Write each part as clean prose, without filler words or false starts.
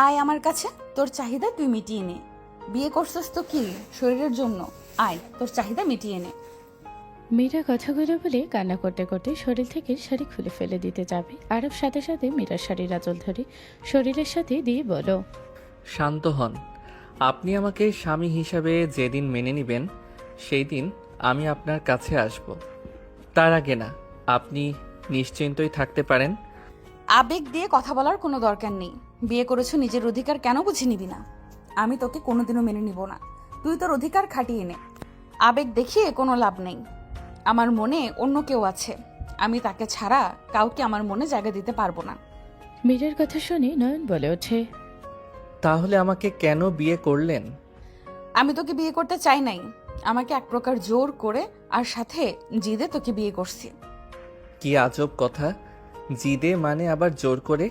আয় আমার কাছে, তোর চাহিদা তুই মিটিয়ে নে। বিয়ে করছিস তো কি শরীরের জন্য? আয়, তোর চাহিদা মিটিয়ে নে। মীরা কথাগুলো বলে কান্না করতে করতে শরীর থেকে শাড়ি খুলে ফেলে দিতে যাবে। আরব সাথে সাথে মীরার শাড়ির আঁচল ধরে শরীরের সাথে দিয়ে বলো, শান্ত হন। আপনি আমাকে স্বামী হিসাবে যেদিন মেনে নেবেন সেই দিন আমি আপনার কাছে আসব। তার আগে না। আপনি নিশ্চিন্তই থাকতে পারেন। আবেগ দিয়ে কথা বলার কোনো দরকার নেই। বিয়ে করেছো, নিজের অধিকার কেন বুঝে নিবি না? আমি তোকে কোনোদিনও মেনে নিব না। তুই তোর অধিকার খাটিয়ে নে। আবেগ দেখিয়ে কোনো লাভ নেই। আমার মনে অন্য কেউ আছে, আমি তাকে ছাড়া কাউকে আমার মনে জায়গা দিতে পারবো না। মীরার কথা শুনে নয়ন বলে ওঠে, তাহলে আমাকে কেন বিয়ে করলেন? আমি তোকে বিয়ে করতে চাই নাই, আমাকে এক প্রকার জোর করে আর সাথে জিদে তোকে বিয়ে করছি। কি আজব কথা, জিদে মানে আবার জোর করে?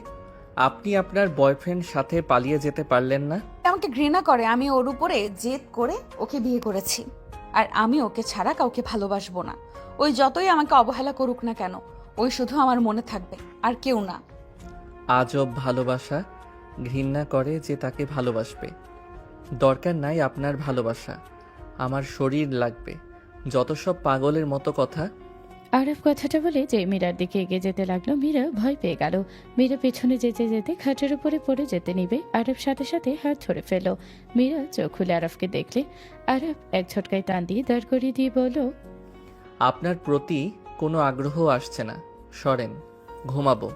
আপনি আপনার বয়ফ্রেন্ড সাথে পালিয়ে যেতে পারলেন না? আমাকে ঘৃণা করে, আমি ওর উপরে জেদ করে ওকে বিয়ে করেছি। আর আমি ওকে ছাড়া কাউকে ভালোবাসবো না। ওই যতই আমাকে অবহেলা করুক না কেন, ওই শুধু আমার মনে থাকবে, আর কেউ না। আজব ভালোবাসা। ঘৃণা করে যে তাকে ভালোবাসবে। দরকার নাই আপনার ভালোবাসা, আমার শরীর লাগবে। যত সব পাগলের মতো কথা। আরব কথাটা বলে যে মীরার দিকে এগিয়ে যেতে লাগলো। মীরা ভয় পেয়ে গেল। মীরা পেছনে যেতে যেতে খাটের উপরে পড়ে যেতে নিবে। আরব সাথে সাথে হাত ধরে ফেলো। মীরা চোখ খুলে আরবকে দেখলে। আরব এক ঝটকায় টান দিয়ে দাঁড় করিয়ে দিয়ে বলল, আপনার প্রতি কোনো আগ্রহ আসছে না, সরেন, ঘুমাবো।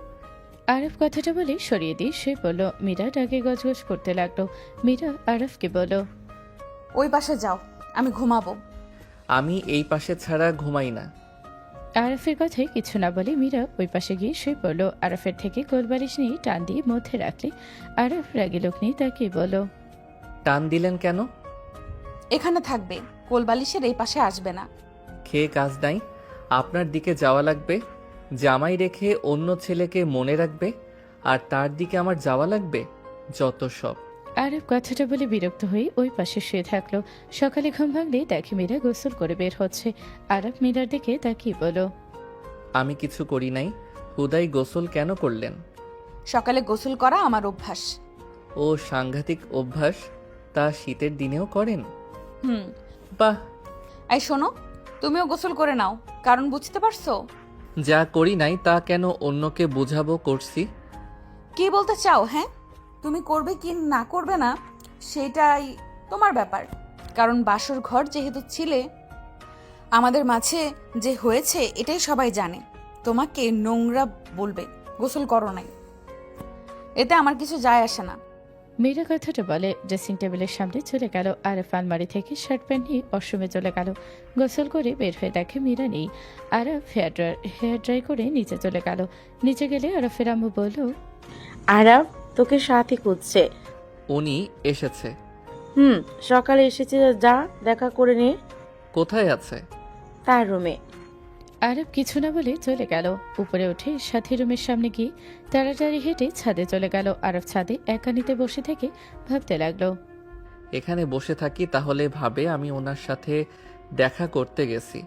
আরব কথাটা বলে সরিয়ে দিয়ে সে বলল। মীরা ডাকে গজগজ করতে লাগলো। মীরা আরবকে বলল, ওই পাশে যাও, আমি ঘুমাবো। আমি এই পাশে ছাড়া ঘুমাই না। আরফের কথায় কিছু না বলে মীরা ওই পাশে গিয়ে শুয়ে পড়ল। আরফের থেকে কোলবালিশ নিয়ে টান দিয়ে মধ্যে রাখলে। আরফ রাগি লোক নিয়ে তাকে বলল, টান দিলেন কেন? এখানে থাকবে, কোলবালিশের এই পাশে আসবে না। খেয়ে কাজ নাই, আপনার দিকে যাওয়া লাগবে। জামাই রেখে অন্য ছেলেকে মনে রাখবে, আর তার দিকে আমার যাওয়া লাগবে? যত সব। আরব কথাটা বলে বিরক্ত হয়ে ওই পাশে শুয়ে থাকলো। সকালে ঘুম ভাঙলে দেখে মীরা গোসল করে বের হচ্ছে। আরব মীরার দিকে তাকিয়ে বলল, আমি কিছু করি নাই। হুদাই গোসল কেন করলেন? সকালে গোসল করা আমার অভ্যাস। ও সাংঘাতিক অভ্যাস। তা শীতের দিনেও করেন? হুম। বাহ। এই শোনো, তুমিও গোসল করে নাও, কারণ বুঝতে পারছো? যা করি নাই তা কেন অন্যকে বোঝাবো করছি? কি বলতে চাও? হ্যাঁ, তুমি করবে কি না করবে না সেটাই তোমার ব্যাপার। কারণ বাসর ঘর যেহেতু ছিলে, আমাদের মাঝে যে হয়েছে এটাই সবাই জানে। তোমাকে নোংরা বলবে, গোসল করো নাই, এতে আমার কিছু যায় আসে না। মীরা কথাটা বলে ড্রেসিং টেবিলের সামনে চলে গেল। আরফ আলমারি থেকে শার্ট প্যান্ট নিয়ে ওয়াশরুমে চলে গেল। গোসল করে বের হয়ে দেখে মীরা নেই। আরফ হেয়ার ড্রাই করে নিচে চলে গেল। নিচে গেলে আরফের আম্মু বলল, আরব তোকে সাথে খুঁজছে। উনি এসেছে। সকালে এসেছে, যা দেখা করে নে। কোথায় আছে? তার রুমে। আরব কিছু না বলে চলে গেল। উপরে উঠে সাথী রুমের সামনে গিয়ে তাড়াতাড়ি হেঁটে ছাদে চলে গেল। আরব ছাদে একানিতে বসে থেকে ভাবতে লাগলো। এখানে বসে থাকি তাহলে ভাবে আমি ওনার সাথে দেখা করতে গেছি।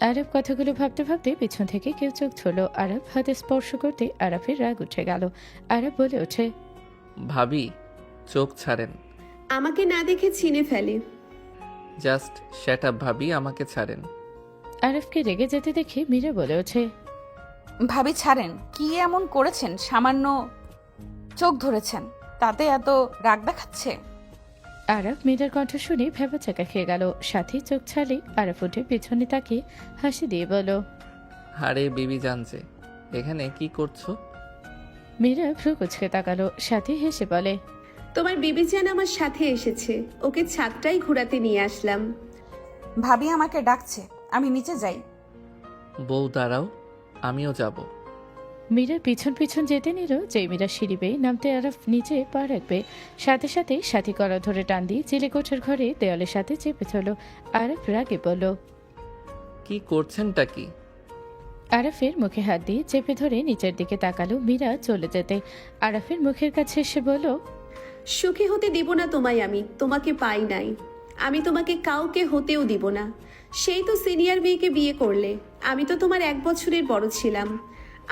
আরব কথাগুলো ভাবতে ভাবতে পিছন থেকে কেউ চোখ ধরল। আরব হাতে স্পর্শ করতে আরবের রাগ উঠে গেল। আরব বলে ওঠে, ভাবি, চোখ ছাড়েন। আমাকে না দেখে চিনে ফেলে। জাস্ট শ্যাট আপ ভাবি, আমাকে ছাড়েন। আরবকে রেগে যেতে দেখে মীরা বলে ওঠে, ভাবি ছাড়েন, কি এমন করেছেন? সামান্য চোখ ধরেছেন, তাতে এত রাগ দেখাচ্ছে? আরব মীরার কণ্ঠ শুনে ভেবাচাকা খেয়ে গেল। সাথী চোখ ছাড়লে আরব উঠে পিছনে তাকিয়ে হাসি দিয়ে বলল, আরে বিবি জানছে এখানে কি করছো? মীরা ভ্রু কুচকে তাকালো। সাথী হেসে বলে, তোমার বিবিজান আমার সাথে এসেছে, ওকে ছাদটাই ঘোরাতে নিয়ে আসলাম। ভাবি আমাকে ডাকছে, আমি নিচে যাই। বউ দাঁড়াও, আমিও যাব। মীরার পিছন পিছন যেতে নিল। যে মীরা সিঁড়ি বেয়ে নামতে আরব নিচে পা রাখবে, সাথে সাথে সাথী করা ধরে টান দিয়ে চিলে কোঠার ঘরে দেওয়ালের সাথে চেপে ধরল। আরব রাগে বলল, কি করছেনটা কি? আরফের মুখে হাত দিয়ে চেপে ধরে নিচের দিকে তাকালো। মীরা চলে যেতে আরফের মুখের কাছে এসে বলল, সুখী হতে দিব না তোমায়, আমি তোমাকে পাই নাই। আমি তোমাকে কাউকে হতেও দিব না। সেই তো সিনিয়র মেয়েকে বিয়ে করলে। আমি তো তোমার 1 বছরের বড় ছিলাম,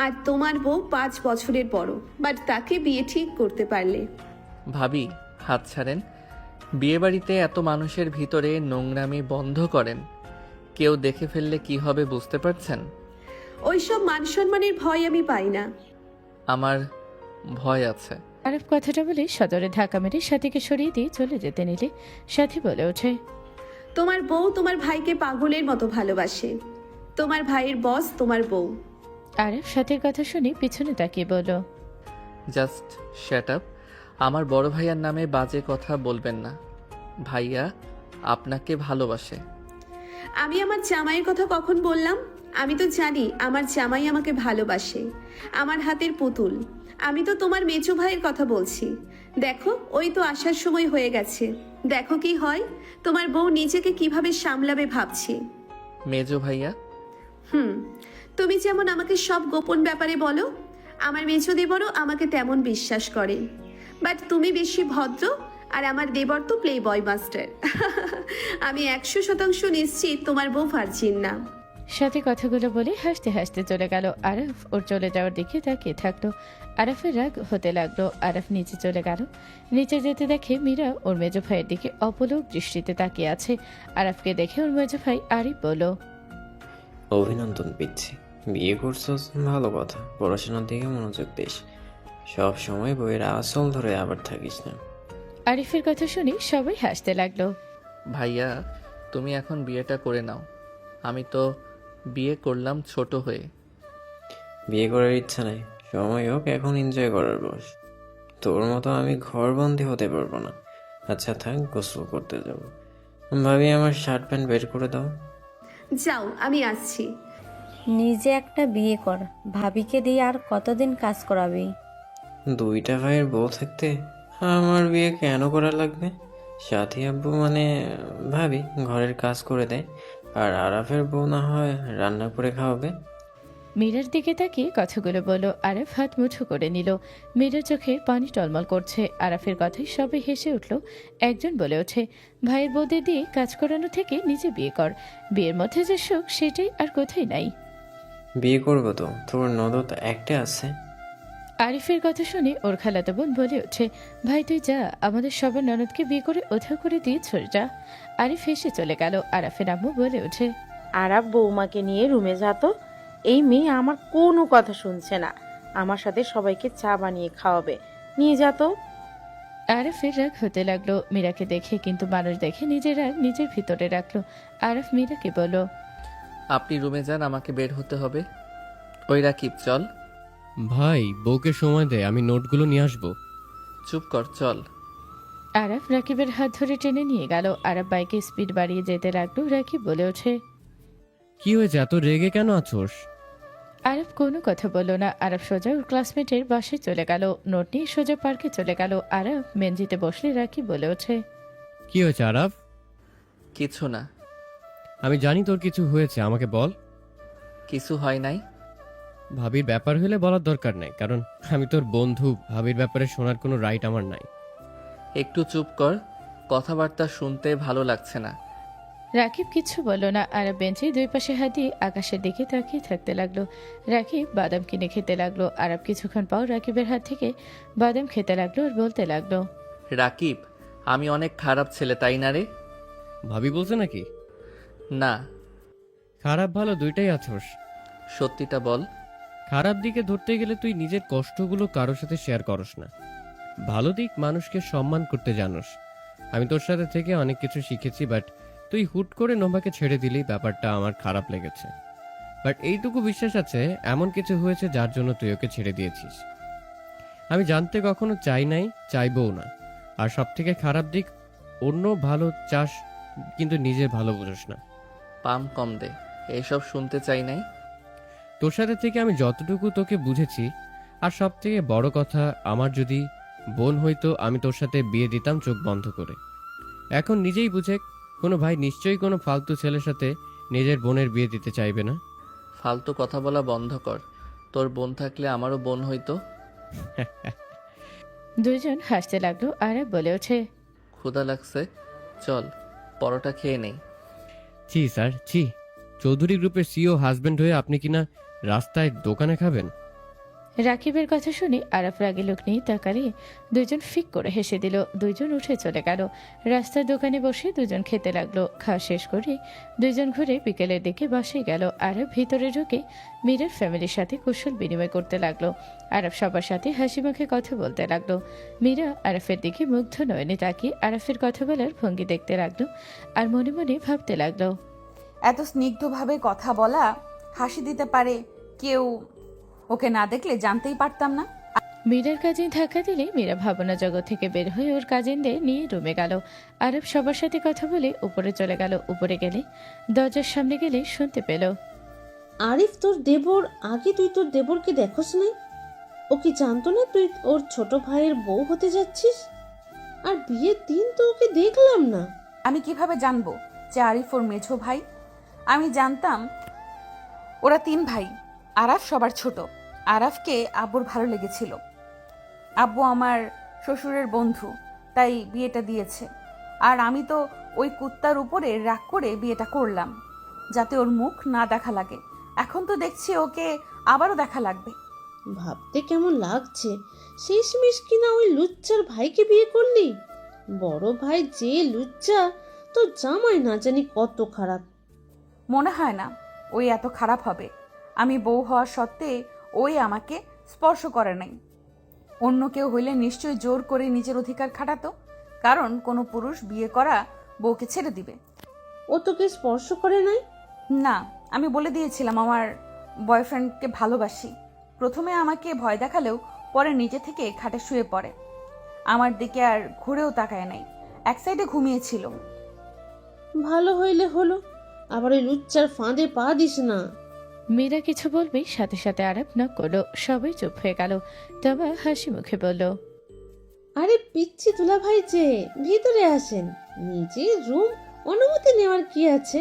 আর তোমার বউ 5 বছরের বড়, বাট তাকে বিয়ে ঠিক করতে পারলে। ভাবি, হাত ছাড়েন। বিয়েবাড়িতে এত মানুষের ভিতরে নোংরামি বন্ধ করেন। কেউ দেখে ফেললে কি হবে বুঝতে পারছেন? ওইসব মান সম্মানের ভয় আমি পাই না। আমার ভয় আছে। আরব কথাটা বলে সদরে ধাক্কা মেরে সাথীকে সরিয়ে দিয়ে চলে যেতে নিলে সাথী বলে ওঠে, তোমার বউ তোমার ভাইকে পাগলের মতো ভালোবাসে। তোমার ভাইয়ের বস তোমার বউ। আরব সাথীর কথা শুনে পিছনে তাকিয়ে বলল, জাস্ট শ্যাট আপ। আমার বড় ভাইয়ার নামে বাজে কথা বলবেন না। ভাইয়া আপনাকে ভালোবাসে। আমি আমার জামাইয়ের কথা কখন বললাম? আমি তো জানি আমার জামাই আমাকে ভালোবাসে, আমার হাতের পুতুল। আমি তো তোমার মেজো ভাইয়ের কথা বলছি। দেখো, ওই তো আসার সময় হয়ে গেছে। দেখো কি হয়, তোমার বউ নিজেকে কিভাবে সামলাবে ভাবছি। মেজো ভাইয়া? তুমি যেমন আমাকে সব গোপন ব্যাপারে বলো, আমার মেজো দেবরও আমাকে তেমন বিশ্বাস করে। বাট তুমি বেশি ভদ্র, আর আমার দেবর তো প্লে বয় মাস্টার। আমি 100% নিশ্চিত তোমার বউ ভার্জিন না। সাথে কথাগুলো বলে হাসতে হাসতে চলে গেল। আরফ ওর চলে যাওয়ার দিকে তাকিয়ে থাকলো। আরফের রাগ হতে লাগলো। আরফ নিচে চলে গেল। নিচে যেতে দেখে মীরা ওর মেজো ভাইয়ের দিকে অপলক দৃষ্টিতে তাকিয়ে আছে। আরফকে দেখে ওর মেজো ভাই আরিফ বলল, অভিনন্দন পিচ্ছি, বিয়ে করছস, ভালো কথা। পড়াশোনার দিকে মনোযোগ দিস, সব সময় বইয়ের আসল ধরে আবার থাকিস না। আরিফের কথা শুনে সবাই হাসতে লাগলো। ভাইয়া, তুমি এখন বিয়েটা করে নাও। আমি তো বিয়ে করলাম ছোট হয়ে। বিয়ে করার ইচ্ছা নাই, সময় হোক, এখন এনজয় করার বয়স। তোর মতো আমি ঘরবন্দি হতে পারবো না। আচ্ছা থাক, গোসল করতে যাব। ভাবি, আমার শার্ট প্যান্ট বের করে দাও। যাও, আমি আসছি। নিজে একটা বিয়ে কর, ভাবিকে দিয়ে আর কতদিন কাজ করাবি? দুইটা ভাইয়ের বউ থাকতে আমার বিয়ে কেন করা লাগবে? সাথী আব্বু মানে ভাবি ঘরের কাজ করে দেয়, আর আরাফের বউ না হয় রান্না করে খাওয়াবে। মীরার দিকে তাকিয়ে কথাগুলো বলল। আরফ হাত মুঠো করে নিল। মীরার চোখে পানি টলমল করছে। আরফের কথায় সবাই হেসে উঠল। একজন বলে ওঠে, ভাইয়ের বউদের দিয়ে কাজ করানো থেকে নিজে বিয়ে কর। বিয়ের মধ্যে যে সুখ সেটাই আর কোথায় নাই। বিয়ে করবো তো, তোর নদত একটা আছে। আরিফের কথা শুনে ওর খালাতো বোন বলে ওঠে, ভাই তুই যা, আমাদের সবার ননদকে বিয়ে করে ওধাও করে দিয়ে ছড়ে যা। আরিফ হেসে চলে গেল। আরাফের আম্মু বলে ওঠে, আরব বৌমাকে নিয়ে রুমে যেত। এই মেয়ে আমার কোনো কথা শুনছে না। আমার সাথে সবাইকে চা বানিয়ে খাওয়াবে, নিয়ে যেত। আরাফের রাগ হতে লাগলো মীরাকে দেখে, কিন্তু মানুষ দেখে নিজের রাগ নিজের ভিতরে রাখলো। আরাফ মীরাকে বলল, আপনি রুমে যান, আমাকে বের হতে হবে। ওই রাকিব, চল। ভাই, বউকে সময় দে, আমি নোটগুলো নিয়ে আসবো। চুপ কর, চল। আরাফ রাকিবের হাত ধরে টেনে নিয়ে গেল। আরাফ বাইকে স্পিড বাড়িয়ে যেতে লাগলো। রাকিব বলে ওঠে, কি হয়েছে, এত রেগে কেন আছোস? আরাফ কোনো কথা বলল না। আরাফ সোজা ওর ক্লাসমেটের বাসায় চলে গেল। নোট নিয়ে সোজা পার্কে চলে গেল। আরাফ মেনজিতে বসলে রাকিব বলে ওঠে, কি হয়েছে আরাফ? কিছু না। আমি জানি তোর কিছু হয়েছে, আমাকে বল। কিছু হয় নাই। ভাবির ব্যাপার হলে বলার দরকার নাই, কারণ আমি তোর বন্ধু। ভাবির ব্যাপারে শোনার কোনো রাইট আমার নাই। একটু চুপ কর, কথাবার্তা শুনতে ভালো লাগছে না। রাকিব কিছু বলল না। আরাফ বেঞ্চে দুই পাশে হাত দিয়ে আকাশের দিকে তাকিয়ে থাকতে লাগলো। রাকিব বাদাম কিনে খেতে লাগলো। আরাফ কিছুক্ষণ পর রাকিবের হাত থেকে বাদাম খেতে লাগলো আর বলতে লাগলো, রাকিব, আমি অনেক খারাপ ছেলে, তাই না রে? ভাবি বলছে নাকি? না। খারাপ ভালো দুইটাই আছোস। সত্যিটা বল। খারাপ দিকে ধরতে গেলে তুই নিজের কষ্টগুলো কারোর সাথে শেয়ার করস না। ভালো দিক, মানুষকে সম্মান করতে জানোস। আমি তোর সাথে থেকে অনেক কিছু শিখেছি, বাট তুই হুট করে নোভাকে ছেড়ে দিলি, ব্যাপারটা আমার খারাপ লেগেছে। বাট এইটুকু বিশ্বাস আছে, এমন কিছু হয়েছে যার জন্য তুই ওকে ছেড়ে দিয়েছিস। আমি জানতে কখনো চাই নাই, চাইবও না। আর সব থেকে খারাপ দিক, অন্য ভালো চাস কিন্তু নিজের ভালো বুঝোস না। পাম কম দে, এইসব শুনতে চাই নাই। তোর সাথে থেকে আমি যতটুকু তোকে বুঝেছি, আর সব থেকে বড় কথা, আমার যদি বোন হইতো আমি তোর সাথে বিয়ে দিতাম চোখ বন্ধ করে। এখন নিজেই বুঝে, কোনো ভাই নিশ্চয়ই কোনো ফালতু ছেলের সাথে নিজের বোনের বিয়ে দিতে চাইবে না। ফালতু কথা বলা বন্ধ কর। তোর বোন থাকলে আমারও বোন হইতো। দুইজন হাসতে লাগলো। আরাফ বলে ওঠে, ক্ষুধা লাগছে, চল পরোটা খেয়ে নেই। ছি স্যার, ছি। চৌধুরী গ্রুপের সিও হাজবেন্ড হয়ে আপনি কিনা রাস্তায় দোকানে খাবেন? রাকিবের কথা শুনে আরাফ রাগে লোক নিয়ে তাকালে দুজন ফিক করে হেসে দিল। দুইজন উঠে চলে গেল। রাস্তার দোকানে বসে দুজন খেতে লাগলো। খাওয়া শেষ করে দুইজন ঘুরে বিকেলের দিকে বাসায় গেল। আরাফ ভিতরে ঢুকে মীরার ফ্যামিলির সাথে কুশল বিনিময় করতে লাগলো। আরাফ সবার সাথে হাসি মুখে কথা বলতে লাগলো। মীরা আরাফের দিকে মুগ্ধ নয়নে তাকিয়ে আরাফের কথা বলার ভঙ্গি দেখতে লাগলো আর মনে মনে ভাবতে লাগলো, এত স্নিগ্ধভাবে কথা বলা, হাসি দিতে পারে কেউ, ওকে না দেখলে জানতেই পারতাম না। মীরার কাজিন ধাক্কা দিলে মীরা ভাবনা জগৎ থেকে বের হয়ে ওর কাজিনদের নিয়ে রুমে গেল। আরব সবার সাথে কথা বলে উপরে চলে গেল। উপরে গেলে দরজার সামনে গেলে শুনতে পেল, আরিফ তোর দেবর, আগে তুই তোর দেবরকে দেখোস নাই? ও কি জানতো না তুই ওর ছোট ভাইয়ের বউ হতে যাচ্ছিস? আর বিয়ের দিন তো ওকে দেখলাম না। আমি কিভাবে জানবো যে আরিফ ওর মেঝো ভাই? আমি জানতাম ওরা 3 ভাই। আরাফ সবার ছোট। আরাফকে আব্বুর ভালো লেগেছিল। আব্বু আমার শ্বশুরের বন্ধু, তাই বিয়েটা দিয়েছে। আর আমি তো ওই কুত্তার উপরে রাগ করে বিয়েটা করলাম, যাতে ওর মুখ না দেখা লাগে। এখন তো দেখছি ওকে আবারও দেখা লাগবে। ভাবতে কেমন লাগছে, শেষমেশ কিনা ওই লুচ্চার ভাইকে বিয়ে করলি। বড় ভাই যে লুচ্চা, তোর জামাই না জানি কত খারাপ। মনে হয় না ওই এত খারাপ হবে। আমি বউ হওয়া সত্ত্বে ওই আমাকে স্পর্শ করে নাই। অন্য কেউ হইলে নিশ্চয়ই জোর করে নিজের অধিকার খাটাতো, কারণ কোনো পুরুষ বিয়ে করা বউকে ছেড়ে দিবে। ও তোকে স্পর্শ করে নাই? না, আমি বলে দিয়েছিলাম আমার বয়ফ্রেন্ডকে ভালোবাসি। প্রথমে আমাকে ভয় দেখালেও পরে নিজে থেকে খাটে শুয়ে পড়ে। আমার দিকে আর ঘুরেও তাকায় নাই, এক সাইডে ঘুমিয়েছিল। ভালো হইলে হলো, আবার ওই লুচ্চার ফাঁদে পা দিস না। মীরা কিছু বলবে সাথে সাথে আরব না করলো। সবাই চুপ হয়ে গেল। তবে হাসি মুখে বলল, আরে পিচ্ছি দুলা ভাই যে, ভিতরে আসেন। নিজের রুম, অনুমতি নেওয়ার কি আছে?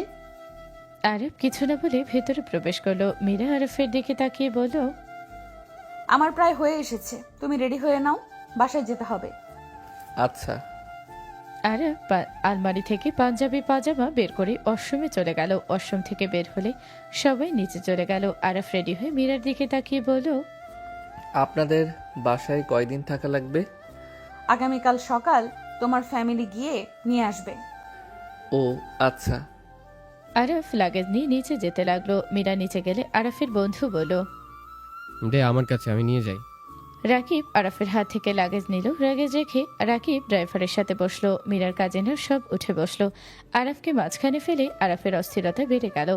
আরব কিছু না বলে ভেতরে প্রবেশ করলো। মীরা আরফের দিকে তাকিয়ে বলল, আমার প্রায় হয়ে এসেছে, তুমি রেডি হয়ে নাও, বাসায় যেতে হবে। আচ্ছা। আরব আলমারি থেকে পাঞ্জাবি পাজামা বের করে ওয়াশরুমে চলে গেল। ওয়াশরুম থেকে বের হলে সবাই নিচে চলে গেল। আরব রেডি হয়ে মীরার দিকে তাকিয়ে বলল, আপনাদের বাসায় কয়দিন থাকা লাগবে? আগামীকাল সকাল তোমার ফ্যামিলি গিয়ে নিয়ে আসবে। ও আচ্ছা। আরফ লাগেজ নিয়ে নিচে যেতে লাগলো। মীরা নিচে গেলে আরফের বন্ধু বলল, দে আমার কাছে, আমি নিয়ে যাই। রাকিব আরফের হাত থেকে লাগেজ নিল। লাগেজ রেখে রাকিব ড্রাইভারের সাথে বসলো। মীরার কাজিনরা সব উঠে বসলো। আরফকে মাঝখানে ফেলে আরফের অস্থিরতা বেড়ে গেল।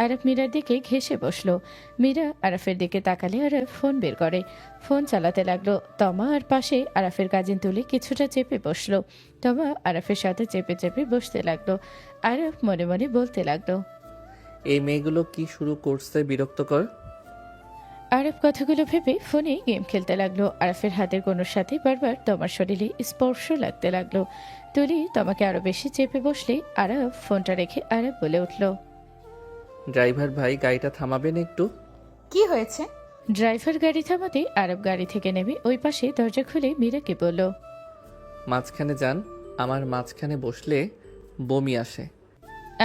আরফ মীরার দিকে ঘেঁষে বসলো। মীরা আরফের দিকে তাকালে আরফ ফোন বের করে। ফোন চালাতে লাগলো। তমা আর পাশে আরফের কাজিন তুলে কিছুটা চেপে বসলো। তমা আরফের সাথে চেপে চেপে বসতে লাগলো। আরফ মনে মনে বলতে লাগলো, এই মেয়েগুলো কি শুরু করছে বিরক্তকর। আরব কথাগুলো ভেবে ফোনে গেম খেলতে লাগলো। আরফের হাতের কোনোর সাথে বারবার তোমার শরীরে স্পর্শ লাগতে লাগলো। তুলি তোমাকে আরো বেশি চেপে বসলে আরব ফোনটা রেখে আরব বলে উঠল, ড্রাইভার ভাই, গাড়িটা থামাবেন একটু? কি হয়েছে? ড্রাইভার গাড়ি থামাতে আরব গাড়ি থেকে নেমে ওই পাশে দরজা খুলে মীরাকে বলল, মাঝখানে যান, আমার মাঝখানে বসলে বমি আসে।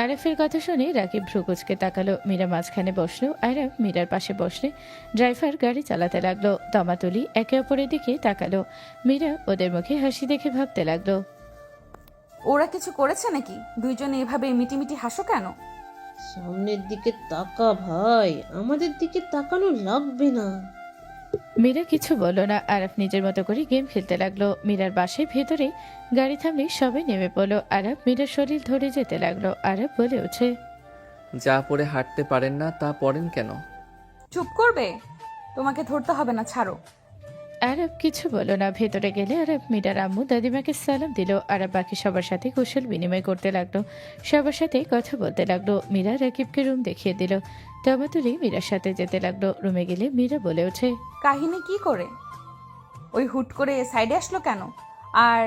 আরফের কথা শুনে রাকিব ভ্রুকুচকে তাকালো। মীরা মাঝখানে বসলো। আরব মীরার পাশে বসলে ড্রাইভার গাড়ি চালাতে লাগলো। তমা তুলি একে অপরের দিকে তাকালো। মীরা ওদের মুখে হাসি দেখে ভাবতে লাগলো, ওরা কিছু করেছে নাকি? দুইজনে এভাবে মিটিমিটি হাসো কেন? সামনের দিকে তাকা ভাই, আমাদের দিকে তাকানো লাগবে না। মীরা কিছু বলল না। আরফ নিজের মতো করে গেম খেলতে লাগলো। মীরার বাসায় ভেতরে গাড়ি থামলে সবাই নেমে পড়লো। আরফ মীরার শরীর ধরে যেতে লাগলো। আরফ বলে ওঠে, যা পরে হাঁটতে পারেন না তা পরেন কেন? চুপ করবে? তোমাকে ধরতে হবে না, ছাড়ো। আরব কিছু বলল না। ভেতরে গেলে আরব মীরার আম্মু দাদিমাকে সালাম দিল। আরব বাকি সবার সাথে কুশল বিনিময় করতে লাগলো। সবার সাথে কথা বলতে লাগলো। মীরা রাকিবকে রুম দেখিয়ে দিল। তমা তুলি মীরার সাথে যেতে লাগলো। রুমে গেলে মীরা বলে ওঠে, কাহিনী কি করে? ওই হুট করে সাইডে আসলো কেন? আর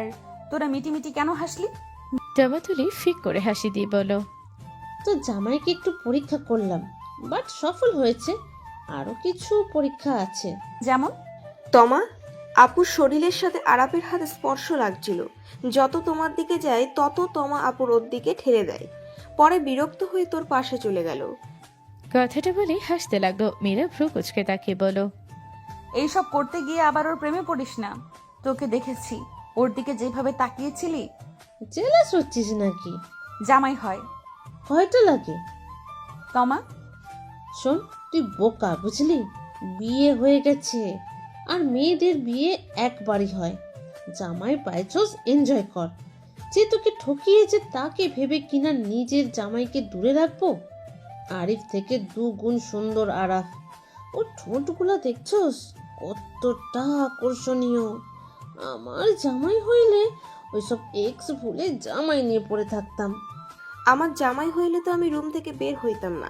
তোরা মিটিমিটি কেন হাসলি? তমা তুলি ফিক করে হাসি দিয়ে বলল, তো জামাইকে একটু পরীক্ষা করলাম, বাট সফল হয়েছে। আরো কিছু পরীক্ষা আছে। যেমন? তমা, আপুর শরীরের সাথে আরাপের হাতে স্পর্শ লাগছিল। যত তোমার দিকে যায় তত তমা আপুর ওর দিকে ঠেলে দেয়। পরে বিরক্ত হয়ে তোর পাশে চলে গেল। কথাটা বলে হাসতে লাগলো। মীরা ভ্রু কুচকে তাকিয়ে বলল, এইসব করতে গিয়ে আবার ওর প্রেমে পড়িস না। তোকে দেখেছি, ওর দিকে যেভাবে তাকিয়েছিলি। জেলাস হচ্ছিস নাকি? জামাই হয়। কয়টা লাগে? তমা, শোন, তুই বোকা বুঝলি? বিয়ে হয়ে গেছে, আর মেয়েদের বিয়ে একবারই হয়। জামাই পাইছস, এনজয় কর। যে তোকে ঠকিয়েছে তাকে ভেবে কিনা নিজের জামাইকে দূরে রাখবো? আরিফ থেকে 2 গুণ সুন্দর আরাফ। ওর ঠোঁটগুলা দেখছস কতটা আকর্ষণীয়। আমার জামাই হইলে ওইসব এক্স ভুলে জামাই নিয়ে পড়ে থাকতাম। আমার জামাই হইলে তো আমি রুম থেকে বের হইতাম না,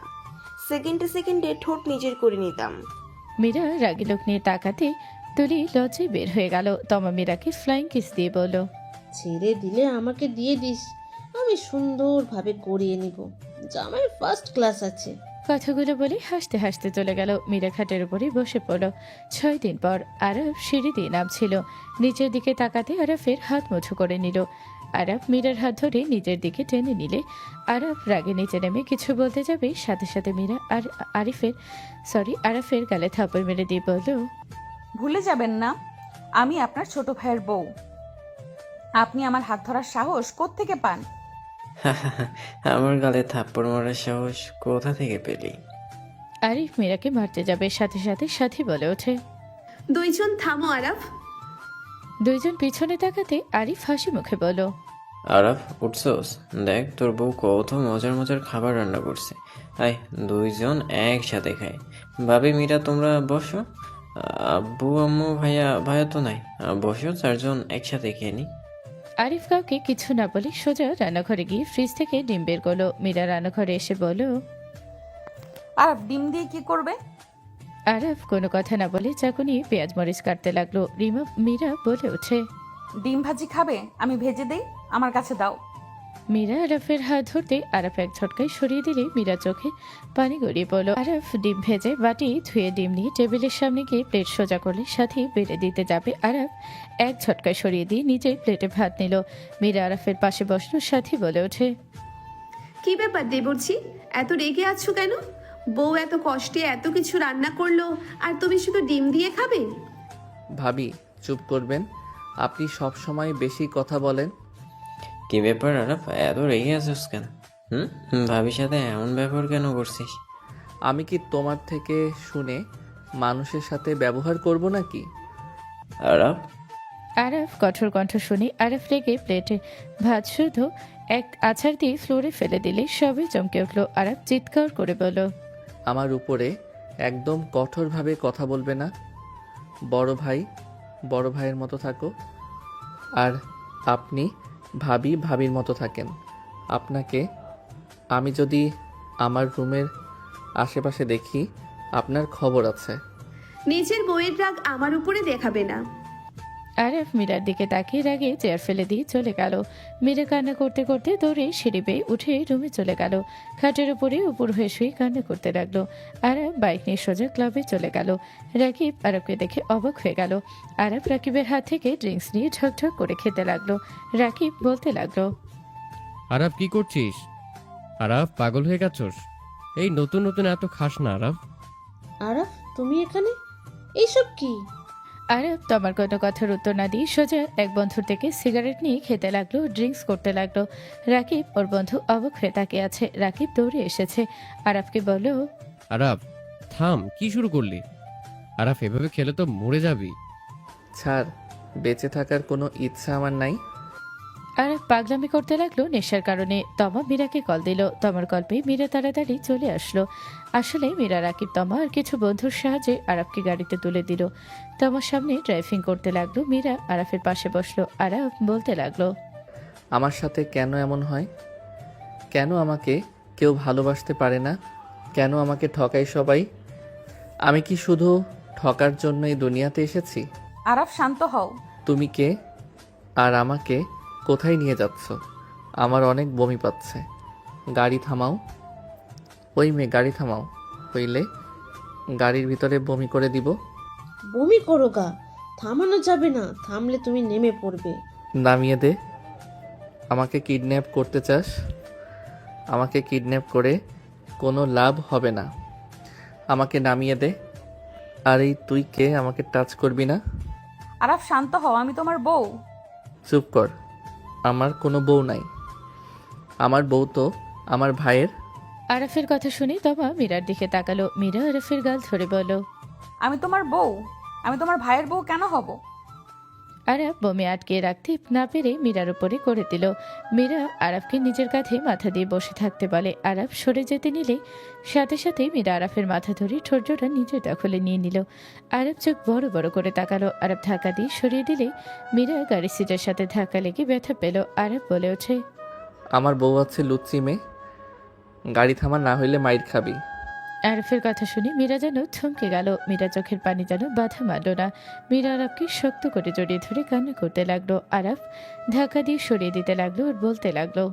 সেকেন্ডে সেকেন্ডে ঠোঁট নিজের করে নিতাম। মীরা রাগী লোক নিয়ে তাকাতে তুলি লজ্জায় বের হয়ে গেল। তমা মীরাকে ফ্লাইং কিস দিয়ে বলল, ছেড়ে দিলে আমাকে দিয়ে দিস, আমি সুন্দরভাবে করিয়ে নিব। জামাই ফার্স্ট ক্লাস আছে। কথাগুলো বলে হাসতে হাসতে চলে গেল। মীরা খাটের উপরে বসে পড়ল। 6 দিন পর আরব সিঁড়ি দিয়ে নামছিল। নিচের দিকে তাকাতে আরফের হাত মুঠো করে নিল। আরব মীরার হাত ধরে নিজের দিকে টেনে নিলে আরব রাগে নিচে নেমে কিছু বলতে যাবে, সাথে সাথে মীরা আর আরফের গালে থাপড় মেরে দিয়ে বলল, ভুলে যাবেন না আমি আপনার ছোট ভাইয়ের বউ। আপনি আমার হাত ধরার সাহস কোত্থেকে পান? আমার গালে থাপ্পড় মারার সাহস কোথা থেকে পেলি? আরিফ মীরাকে মারতে যাবে, সাথে সাথে সাথী বলে ওঠে, দুইজন থামো আরাফ। দুইজন পিছনে তাকাতে আরিফ হাসি মুখে বলল, আরাফ উঠছোস? দেখ তোর বউ কত মজার মজার খাবার রান্না করছে। আয় দুইজন একসাথে খাই। ভাবি মীরা তোমরা বসো। আব্বু আম্মু ভাইয়া ভাইয়া তো নাই, বসো, 4 জন একসাথে খেয়ে নি। আরিফ কাউকে কিছু না বলে সোজা রান্নাঘরে গিয়ে ফ্রিজ থেকে ডিম বের করলো। মীরা রান্নাঘরে এসে বলল, আর ডিম দিয়ে কি করবে? আরফ কোনো কথা না বলে চাকু নিয়ে পেঁয়াজ মরিচ কাটতে লাগলো। মীরা বলে ওঠে, ডিম ভাজি খাবে? আমি ভেজে দেই, আমার কাছে দাও। মীরা আরফের হাত ধরতে আরফ এক ঝটকায় সরিয়ে দিলে মীরা চোখে পানি গড়িয়ে পড়ল। আরফ ডিম ভেজে বাটি ধুয়ে ডিম নিয়ে টেবিলের সামনে গিয়ে প্লেট সোজা করলে সাথী বেড়ে দিতে যাবে। আরফ এক ঝটকায় সরিয়ে দিয়ে নিজেই প্লেটে ভাত নিল। মীরা আরফের পাশে বসলো। সাথী বলে ওঠে, কি ব্যাপার দেবরজি, এত রেগে আছো কেন? বউ এত কষ্টে এত কিছু রান্না করলো, আর তুমি শুধু ডিম দিয়ে খাবে? ভাবি চুপ করবেন, আপনি সব সময় বেশি কথা বলেন। কি ব্যাপার আরাফ, এত রেগে আছিস কেন? ভাবির সাথে এমন ব্যবহার কেন করছিস? আমি কি তোমার থেকে শুনে মানুষের সাথে ব্যবহার করব নাকি? আরাফ আরফ কঠোর কণ্ঠ শুনে আরফ রেগে প্লেটে ভাত শুধু এক আছাড় দিয়ে ফ্লোরে ফেলে দিলে সবাই চমকে উঠল। আরফ চিৎকার করে বলল, আমার উপরে একদম কঠোরভাবে কথা বলবে না। বড় ভাইয়ের মতো থাকো, আর আপনি ভাবির মতো থাকেন। আপনাকে আমি যদি আমার রুমের আশেপাশে দেখি, আপনার খবর আছে। নিজের বউয়ের রাগ আমার উপরে দেখাবে না। আরফ মীরার দিকে তাকিয়ে রাগে চেয়ার ফেলে দিয়ে চলে গেল। মীরা কান্না করতে করতে দৌড়ে সিঁড়ি বেয়ে উঠে রুমে চলে গেল। খাটের উপরে উপর হয়ে শুয়ে কান্না করতে লাগলো। আরব বাইক নিয়ে সোজা ক্লাবে চলে গেল। রাকিব আরবকে দেখে অবাক হয়ে গেল। আরব রাকিবের হাত থেকে ড্রিঙ্কস নিয়ে ঠকঠক করে খেতে লাগলো। রাকিব বলতে লাগলো, আরাফ কি করছিস? আরাফ পাগল হয়ে গেছস? এই নতুন নতুন এত খাস না আরাফ। আরাফ তুমি এখানে? এইসব কি? আরব তোমার কোনো কথার উত্তর না দিয়ে সোজা এক বন্ধুর থেকে সিগারেট নিয়ে খেতে লাগলো, ড্রিঙ্কস করতে লাগলো। রাকিব ওর বন্ধু অবাক হয়ে তাকিয়ে আছে। রাকিব দৌড়ে এসেছে, আরবকে বলল, আরাফ থাম, কি শুরু করলি? আরাফ এভাবে খেলে তো মরে যাবি। ছাড়, বেঁচে থাকার কোনো ইচ্ছা আমার নাই। আরব পাগলামি করতে লাগলো নেশার কারণে। তমা মীরাকে কল দিল। তমার কল পেয়ে মীরা তাড়াতাড়ি চলে আসলো। আসলে মীরা, রাকিব, তমা আর কিছু বন্ধুর সাহায্যে আরবকে গাড়িতে তুলে দিল। তমার সামনে ড্রাইভিং করতে লাগলো। মীরা আরফের পাশে বসলো। আরব বলতে লাগলো, আমার সাথে কেন এমন হয়? কেন আমাকে কেউ ভালোবাসতে পারে না? কেন আমাকে ঠকায় সবাই? আমি কি শুধু ঠকার জন্য এই দুনিয়াতে এসেছি? আরাফ শান্ত হও। তুমি কে? আর আমাকে কোথায় নিয়ে যাচ্ছ? আমার অনেক বমি পাচ্ছে। গাড়ি থামাও। ওই মেয়ে, গাড়ি থামাও, হইলে গাড়ির ভিতরে বমি করে দিব। বমি করো গা, থামানো যাবে না, থামলে তুমি নেমে পড়বে। নামিয়ে দে। আমাকে কিডন্যাপ করতে চাস? আমাকে কিডন্যাপ করে কোনো লাভ হবে না। আমাকে নামিয়ে দে। আর এই তুই কে, আমাকে টাচ করবি না? আরাফ শান্ত হও, আমি তোমার বউ। চুপ কর, আমার কোনো বউ নাই। আমার বউ তো আমার ভাইয়ের। আরাফের কথা শুনে তমা মীরার দিকে তাকালো। মীরা আরাফের গাল ধরে বলল, আমি তোমার বউ, আমি তোমার ভাইয়ের বউ কেন হব? আরাফ বমি আটকে রাখতে না পেরে মীরার উপরে করে দিল। মীরা আরাফকে নিজের কাঁধে মাথা দিয়ে বসে থাকতে বলে। আরাফ সরে যেতে নিলে সাথে সাথে মীরা আরাফের মাথা ধরে ঠোঁটজোড়া নিজের দখলে নিয়ে নিল। আরাফ চোখ বড় বড় করে তাকালো। আরাফ ধাক্কা দিয়ে সরিয়ে দিলে মীরা গাড়ির সিটের সাথে ধাক্কা লেগে ব্যথা পেল। আরাফ বলে ওঠে, আমার বউ আছে লুচ্চি মেয়ে, গাড়ি থামা না হইলে মাইর খাবি। আরাফের কথা শুনে মীরা যেন থমকে গেল। মীরা চোখের পানি যেন বাধা মারল না। মীরা আরাফকে শক্ত করে জড়িয়ে ধরে কান্না করতে লাগলো। আরাফ ধাক্কা দিয়ে সরিয়ে দিতে লাগলো আর বলতে লাগলো,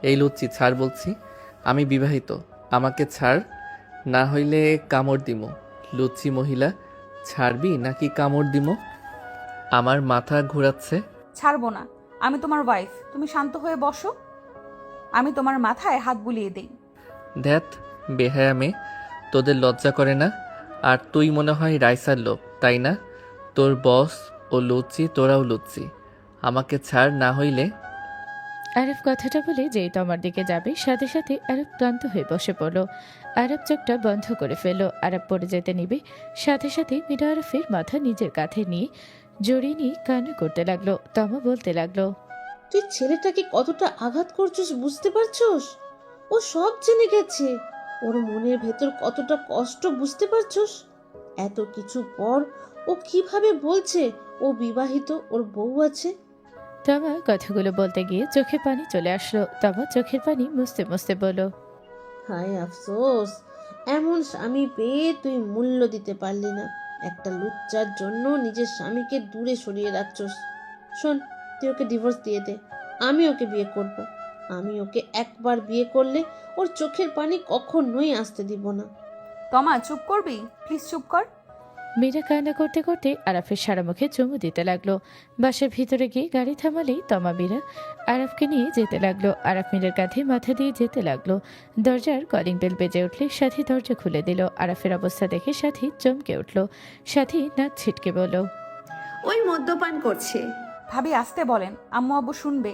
এই লুচ্চি ছাড় বলছি, আমি বিবাহিত, আমাকে ছাড়, না হইলে কামড় দিমো। লুচ্চি মহিলা, ছাড়বি নাকি কামড় দিমো? আমার মাথা ঘোরাচ্ছে। ছাড়বো না, আমি তোমার ওয়াইফ, তুমি শান্ত হয়ে বসো, আমি তোমার মাথায় হাত বুলিয়ে দেই। ধ্যাত বেহায়া মেয়ে, তোদের লজ্জা করে না? আর তুই মনে হয় রাইসার লোক, তাই না? তোর বস ও লুচ্চি, তোরাও লুচ্চি। আমাকে ছাড়, না হইলে। আরব কথাটা বলে যেই তমার দিকে যাবে সাথে সাথে আরব ক্লান্ত হয়ে বসে পড়ল। আরব চোখটা বন্ধ করে ফেলল। আরব পড়ে যেতে নিবে সাথে সাথে মীরা আরফের মাথা নিজের কাঁধে নিয়ে জড়িয়ে নিয়ে কান্না করতে লাগলো। তমা বলতে লাগলো, তুই ছেলেটাকে কতটা আঘাত করছিস বুঝতে পারছস? ও সব জেনে গেছে। ওর মনের ভেতর কতটা কষ্ট বুঝতে পারছস? এত কিছু পর ও কিভাবে বলছে ও বিবাহিত, ওর বউ আছে। তমা কথাগুলো বলতে গিয়ে চোখে পানি চলে আসলো। তমা চোখের পানি মুছতে মুছতে বলল, হায় আফসোস, এমন স্বামী পেয়ে তুই মূল্য দিতে পারলি না। একটা লুচ্চার জন্য নিজের স্বামীকে দূরে সরিয়ে রাখছস। শোন, তুই ওকে ডিভোর্স দিয়ে দে, আমি ওকে বিয়ে করব। আমি ওকে একবার বিয়ে করলে ওর চোখের পানি কখনোই আসতে দিব না। তমা চুপ করবি, প্লিজ চুপ কর। মীরা কান্না করতে করতে আরাফের সারা মুখে চুমু দিতে লাগলো। বাসার ভিতরে গিয়ে গাড়ি থামালেই তমা মীরা আরাফকে নিয়ে যেতে লাগলো। আরাফ মীরার কাঁধে মাথা দিয়ে যেতে লাগলো। দরজার কলিং বেল বেজে উঠলে সাথী দরজা খুলে দিল। আরাফের অবস্থা দেখে সাথী চমকে উঠল। সাথী নাক ছিটকে বলল, ওই মদ্যপান করছে। ভাবি আসতে বলেন, আম্মু আব্বু শুনবে।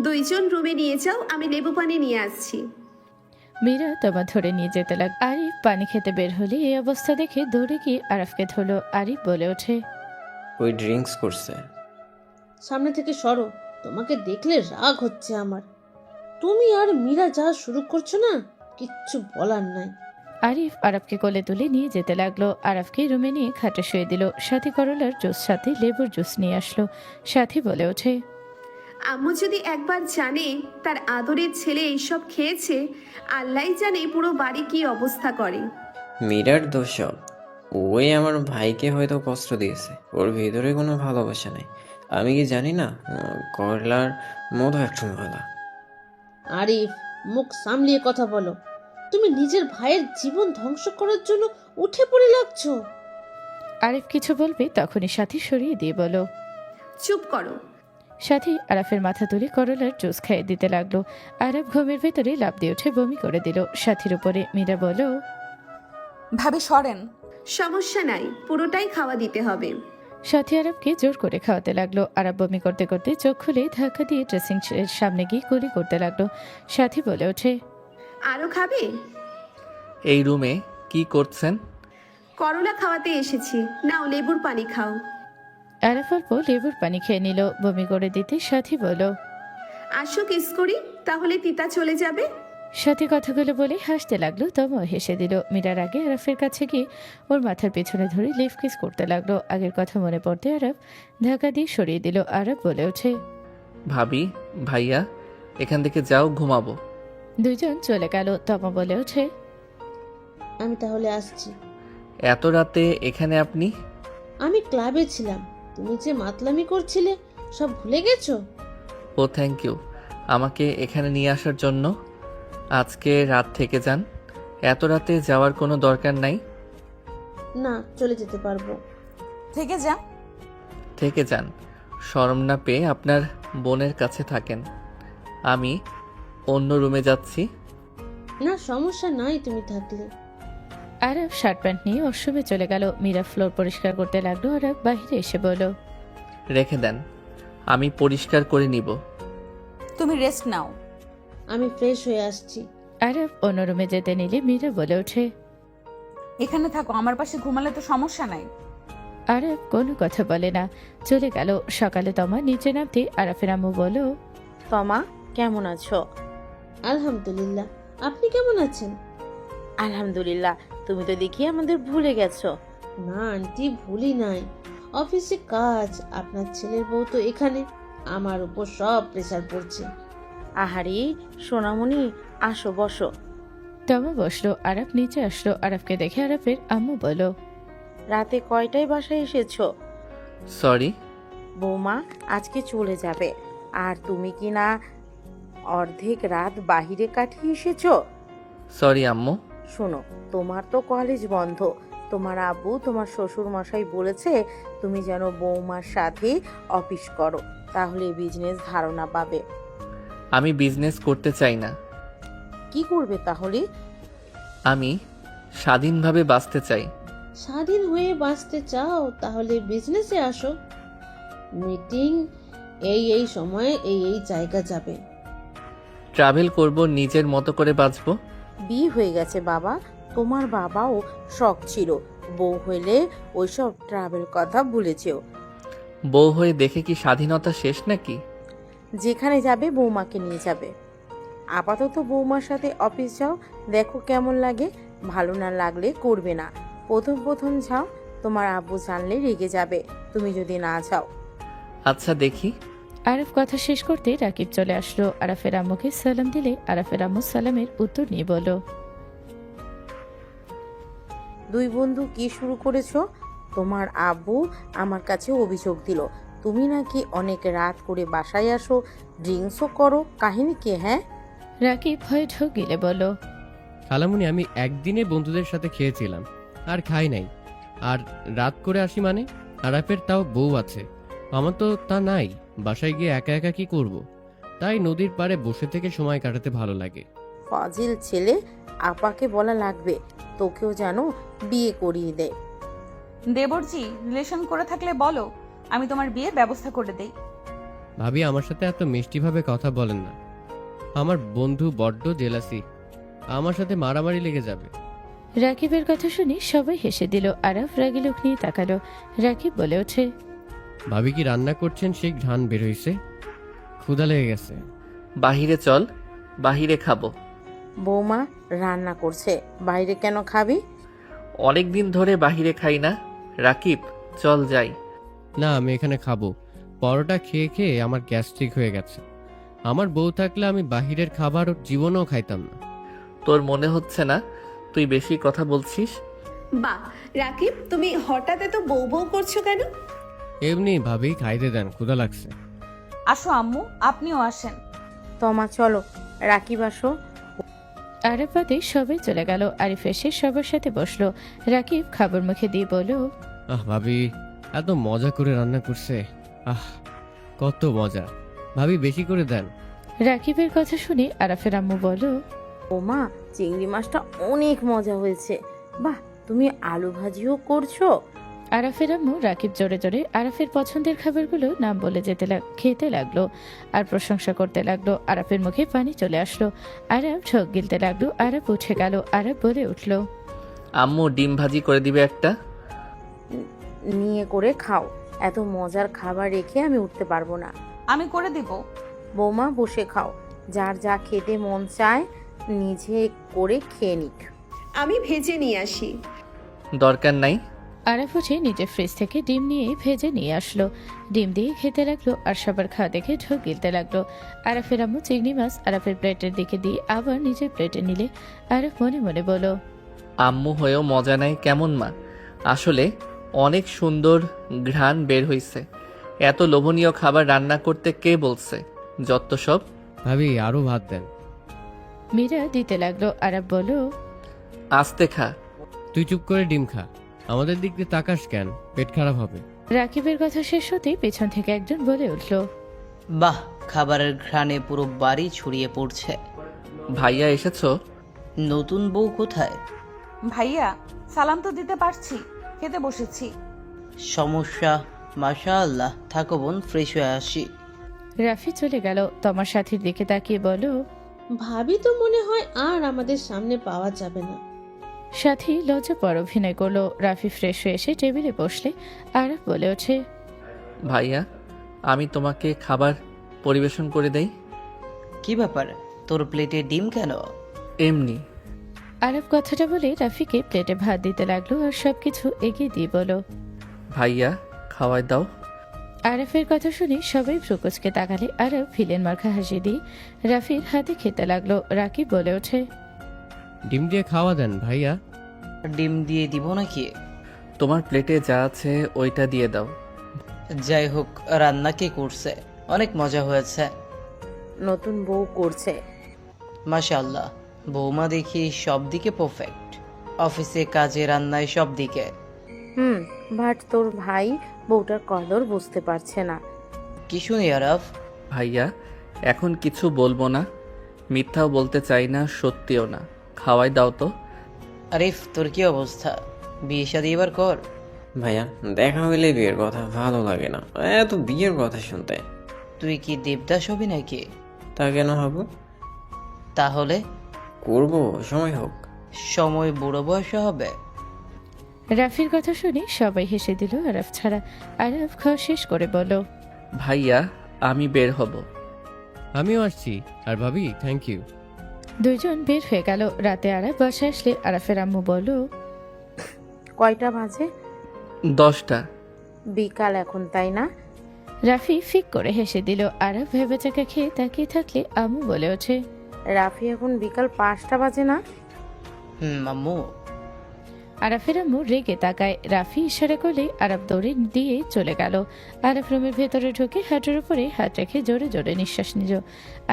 দুইজন রুমে নিয়ে যাও, আমি লেবু পানি নিয়ে আসছি। মীরা তমা ধরে নিয়ে যেতে লাগলো। আরিফ পানি খেতে বের হলে এই অবস্থা দেখে দৌড়ে গিয়ে আরাফকে ধরলো। আরিফ বলে ওঠে, ওই ড্রিঙ্কস করছে। সামনে থেকে সরো, তোমাকে দেখলে রাগ হচ্ছে আমার। তুমি আর মীরা যা শুরু করছো না, কিচ্ছু বলার নাই। আরিফ আরাফকে কোলে তুলে নিয়ে যেতে লাগলো। আরাফকে রুমে নিয়ে খাটে শুয়ে দিল। সাথী করলার জুস সাথে লেবুর জুস নিয়ে আসলো। সাথী বলে ওঠে, আম্মু যদি একবার জানে তার আদরের ছেলে এইসব খেয়েছে, আল্লাহ জানে পুরো বাড়ি কি অবস্থা করে। মীরার দোষ সব। ওই আমার ভাইকে হয়তো কষ্ট দিয়েছে, ওর ভিতরে কোনো ভালোবাসা নেই। আমি কি জানি না? করলার মতো একটু ভালো। আরিফ, মুখ সামলিয়ে কথা বলো। তুমি নিজের ভাইয়ের জীবন ধ্বংস করার জন্য উঠে পড়ে লাগছো। আরিফ কিছু বলবে তখনই সাথী সরিয়ে দিয়ে বলো, চুপ করো। সাথী আরাফের মাথা তুলে করলার জুস খাইয়ে দিতে লাগলো। আরাফ ঘুমের ভেতরে লাফ দিয়ে উঠে বমি করে দিল। সাথীর উপরে মীরা বলল, ভাবি সরেন। সমস্যা নাই, পুরোটাই খাওয়া দিতে হবে। সাথী আরাফকে জোর করে খাওয়াতে লাগলো। আরাফ বমি করতে করতে চোখ খুলে ধাক্কা দিয়ে ড্রেসিং এর সামনে গিয়ে কুলি করতে লাগলো। সাথী বলে ওঠে, আরো খাবে? এই রুমে কি করছেন? করলা খাওয়াতে এসেছি, নাও লেবুর পানি খাও। আরাফ অল্প লেবুর পানি খেয়ে নিল। বমি করে দিতে সাথী বলল, আসো কিস করি, তাহলে তিতা চলে যাবে। সাথী কথাগুলো বলে হাসতে লাগলো। তমাও হেসে দিল। মীরার আগে আরাফের কাছে গিয়ে ওর মাথার পেছনে ধরে লিপ কিস করতে লাগলো। আগের কথা মনে পড়তে আরাফ ধাক্কা দিয়ে সরিয়ে দিল। আরাফ বলে ওঠে, ভাবি, ভাইয়া, এখান থেকে যাও, ঘুমাবো। দুজন চলে গেল। তমা বলে ওঠে, আমি তাহলে আসছি। এত রাতে এখানে আপনি? আমি ক্লাবে ছিলাম, তুমি যে মাতলামি করছিলে সব ভুলে গেছো? ও থ্যাংক ইউ আমাকে এখানে নিয়ে আসার জন্য। আজকে রাত থেকে যান, এত রাতে যাওয়ার কোনো দরকার নাই। না, চলে যেতে পারবো। থেকে যা। থেকে যান, শরম না পেয়ে আপনার বোনের কাছে থাকেন। আমি অন্য রুমে যাচ্ছি। না, সমস্যা নাই তুমি থাকলে। আরব শার্ট প্যান্ট নিয়ে ওয়াশরুমে চলে গেল। মীরা ফ্লোর পরিষ্কার করতে লাগলো। আরব বাইরে এসে বলল, রেখে দেন, আমি পরিষ্কার করে নিব। তুমি রেস্ট নাও। আমি ফ্রেশ হয়ে আসছি। আরব অন্য রুমে যেতে নিলে মীরা বলে ওঠে, এখানে থাকো, আমার পাশে ঘুমালে তো সমস্যা নাই। আরব কোনো কথা বলে না, চলে গেল। সকালে তমা নিচে নামতে আরাফের আম্মু বলল, তমা কেমন আছো? আলহামদুলিল্লাহ, আপনি কেমন আছেন? আলহামদুলিল্লাহ। তুমি তো দেখি আমাদের ভুলে গেছো। না আন্টি, ভুলি নাই। অফিসে কাজ, আপনার ছেলের বউ তো এখানে, আমার উপর সব প্রেসার পড়ছে। আহারে সোনামণি, আসো বসো। তমা বসলো। আরব নিচে আসলো। আরবকে দেখে আরবের আম্মু বলল, রাতে কয়টায় বাসায় এসেছো? সরি। বৌমা আজকে চলে যাবে, আর তুমি কি না অর্ধেক রাত বাহিরে কাটিয়ে এসেছো? সরি আম্মু। শোনো, তোমার তো কলেজ বন্ধ। তোমার আব্বু তোমার শ্বশুর মশাই বলেছে তুমি যেন বৌমার সাথে অফিস করো, তাহলে বিজনেস ধারণা পাবে। আমি বিজনেস করতে চাই না। কি করবে তাহলে? আমি স্বাধীনভাবে বাঁচতে চাই। স্বাধীন হয়ে বাঁচতে চাও তাহলে বিজনেসে আসো। মিটিং এই সময়ে এই জায়গা যাবে। ট্রাভেল করব, নিজের মতো করে বাঁচবো। বিয়ে হয়ে গেছে বাবা, তোমার বাবাও শখ ছিল, বউ হইলে ওইসব ট্রাভেল কথা ভুলেছেও। বউ হয়ে দেখে কি স্বাধীনতা শেষ নাকি? যেখানে যাবে বৌমাকে নিয়ে যাবে। আপাতত বৌমার সাথে অফিস যাও, দেখো কেমন লাগে। ভালো না লাগলে করবে না। প্রথম প্রথম যাও, তোমার আব্বু জানলে রেগে যাবে তুমি যদি না যাও। আচ্ছা দেখি। আরব কথা শেষ করতে রাকিব চলে আসলো। আরাফের আম্মুকে সালাম দিলে আরাফের আম্মু সালামের উত্তর নিয়ে বলল, দুই বন্ধু কি শুরু করেছো? তোমার আব্বু আমার কাছে অভিযোগ দিল তুমি নাকি অনেক রাত করে বাসায় আসো, ড্রিঙ্কসও করো। কাহিনী কি? হ্যাঁ। রাকিব ভয়ে ঢোক গিলে বলল, খালামুনি, আমি একদিনে বন্ধুদের সাথে খেয়েছিলাম, আর খাই নাই। আর রাত করে আসি মানে? আরাফের তাও বউ আছে, আমার তো তা নাই। বাসায় গিয়ে একা একা কি করব? তাই নদীর পাড়ে বসে থেকে সময় কাটাতে ভালো লাগে। ফাজিল ছেলে, আপাকে বলা লাগবে তোকেও যেন বিয়ে করিয়ে দেয়। দেবরজি, রিলেশন করে থাকলে বলো, আমি তোমার বিয়ের ব্যবস্থা করে দেই। ভাবি, আমার সাথে এত মিষ্টিভাবে কথা বলেন না। আমার বন্ধু বড্ড জেলাসি, আমার সাথে মারামারি লেগে যাবে। রাকিবের কথা শুনে সবাই হেসে দিল। আরাফ রাগি লোক নিয়ে তাকালো। রাকিব বলে ওঠে, ভাবি কি রান্না করছেন? সেই ঘ্রাণ বের হইছে, ক্ষুধা লেগে গেছে। বাহিরে চল, বাহিরে খাবো। বৌমা রান্না করছে, বাইরে কেন খাবি? অনেক দিন ধরে বাহিরে খাই না। রাকিব, চল যাই। না, আমি এখানে খাবো। পরোটা খেয়ে খেয়ে আমার গ্যাস্ট্রিক হয়ে গেছে। আমার বউ থাকলে আমি বাহিরের খাবার জীবনেও খাইতাম না। তোর মনে হচ্ছে না তুই বেশি কথা বলছিস? বাহ রাকিব, তুমি হঠাৎ এত বউ বউ করছো কেন? এমনি ভাবি, খাইতে দেন, ক্ষুধা লাগছে। আসো আম্মু, আপনিও আসেন। তমা চলো, রাকিব আসো। আরাফ বাদে সবাই চলে গেল। আরিফ এসে সবার সাথে বসলো। রাকিব খাবার মুখে দিয়ে বলল, ভাবি এত মজা করে রান্না করছে। কত মজা। ভাবি বেশি করে দেন। রাকিবের কথা শুনে আরাফের আম্মু বলল, বৌমা চিংড়ি মাছটা অনেক মজা হয়েছে। বাহ, তুমি আলু ভাজিও করছো? আরাফের আম্মু রাকিব জোরে জোরে আরাফের পছন্দের খাবারগুলো নাম বলে খেতে লাগলো আর প্রশংসা করতে লাগলো। আরাফের মুখে পানি চলে আসলো। আরাফ ঢোক গিলতে লাগলো। আরাফ উঠে গেল। আরাফ বলে উঠল, আম্মু ডিম ভাজি করে দিবে একটা? নিয়ে করে খাও, এত মজার খাবার রেখে আমি উঠতে পারবো না। আমি করে দিব। বৌমা বসে খাও, যার যা খেতে মন চায় নিজে করে খেয়ে নিক। আমি ভেজে নিয়ে আসি। দরকার নাই। আরাফ উঠে নিজের ফ্রিজ থেকে ডিম নিয়ে ভেজে নিয়ে আসলো। ডিম দিয়ে খেতে লাগলো আর সবার খাওয়া দেখে ঢোক গিলতে লাগলো। আরাফের আম্মু চিংড়ি মাছ আরাফের প্লেটের দিকে দিয়ে আবার নিজের প্লেটে নিলে আরাফ মনে মনে বলল, আম্মু হয়েও মজা নাই কেমন মা? আসলে অনেক সুন্দর ঘ্রাণ বের হইছে। এত লোভনীয় খাবার রান্না করতে কে বলছে? যত সব। ভাবি আরো ভাত দেন। মীরা দিতে লাগলো। আরাফ বলল, আস্তে খা। তুই চুপ করে ডিম খা, আমাদের দিক দিয়ে তাকাস কেন? পেট খারাপ হবে। রাকিবের কথা শেষ হতেই পেছন থেকে একজন বলে উঠল, বাহ, খাবারের ঘ্রাণে পুরো বাড়ি ছড়িয়ে পড়ছে। ভাইয়া এসেছো? নতুন বউ কোথায়? ভাইয়া সালাম তো দিতে পারছি, খেতে বসেছি। সমস্যা? মাশা আল্লাহ, থাকো বোন, ফ্রেশ হয়ে আসি। রাফি চলে গেল। তমার সাথীর দিকে তাকিয়ে বলো, ভাবি তো মনে হয় আর আমাদের সামনে পাওয়া যাবে না। সাথী লজ্জা পর অভিনয় করলো। রাফি ফ্রেশ হয়ে এসে টেবিলে বসলে আরাফ বলে ওঠে, ভাইয়া আমি তোমাকে খাবার পরিবেশন করে দেই। কি ব্যাপার, তোর প্লেটে ডিম কেন? এমনি। আরাফ কথাটা বলে রাফিকে প্লেটে ভাত দিতে লাগলো আর সবকিছু এগিয়ে দিয়ে বলো, ভাইয়া খাওয়াই দাও। আরাফের কথা শুনে সবাই প্রকোচকে তাকালে আরাফ ভিলেন মার্কা হাসি দিয়ে রাফির হাতে খেতে লাগলো। রাকিব বলে ওঠে, ডিম দিয়ে খাওয়া দেন ভাইয়া। ডিম দিয়ে দিব নাকি? তোমার প্লেটে যা আছে ওইটা দিয়ে দাও। যাই হোক, রান্না কে করছে? অনেক মজা হয়েছে। নতুন বউ করছে। মাশাআল্লাহ, বৌমা দেখি সব দিকে পারফেক্ট, অফিসে, কাজে, রান্নায়, সব দিকে। বাট তোর ভাই বউটার কদর বুঝতে পারছে না। কি শুনি আরাফ? ভাইয়া এখন কিছু বলবো না, মিথ্যাও বলতে চাই না, সত্যিও না। খাওয়াই দাও তো। আরিফ, তোর কি অবস্থা? বিয়ে শাদী এবার কর। ভাইয়া দেখা হইলে বিয়ের কথা ভালো লাগে না, এত বিয়ের কথা শুনতে। তুই কি দেবদাস হবি নাকি? তা কেন হব? তাহলে করবো, সময় হোক। সময় বুড়ো বয়সে হবে। রাফির কথা শুনে সবাই হেসে দিল আরাফ ছাড়া। আরাফ খাওয়া শেষ করে বলো, ভাইয়া আমি বের হব। আমিও আসছি। আর ভাবি, থ্যাংক ইউ। দুইজন বের হয়ে গেল। রাতে আরাফ বাসায় আসলে আরাফের আম্মু বলো, কয়টা বাজে? 10টা। বিকাল এখন, তাই না? রাফি ফিক করে হেসে দিল। আরাফ ভেবেচাকা খেয়ে তাকিয়ে থাকলে আম্মু বলে ওঠে, রাফি এখন বিকাল 5টা বাজে না? আম্মু। আরাফের আম্মু রেগে তাকায়। রাফি ইশারা করলে আরাফ দৌড়ে দিয়ে চলে গেল। আরাফ রুমের ভেতরে ঢুকে হাঁটুর উপরে হাত রেখে জোরে জোরে নিঃশ্বাস নিল।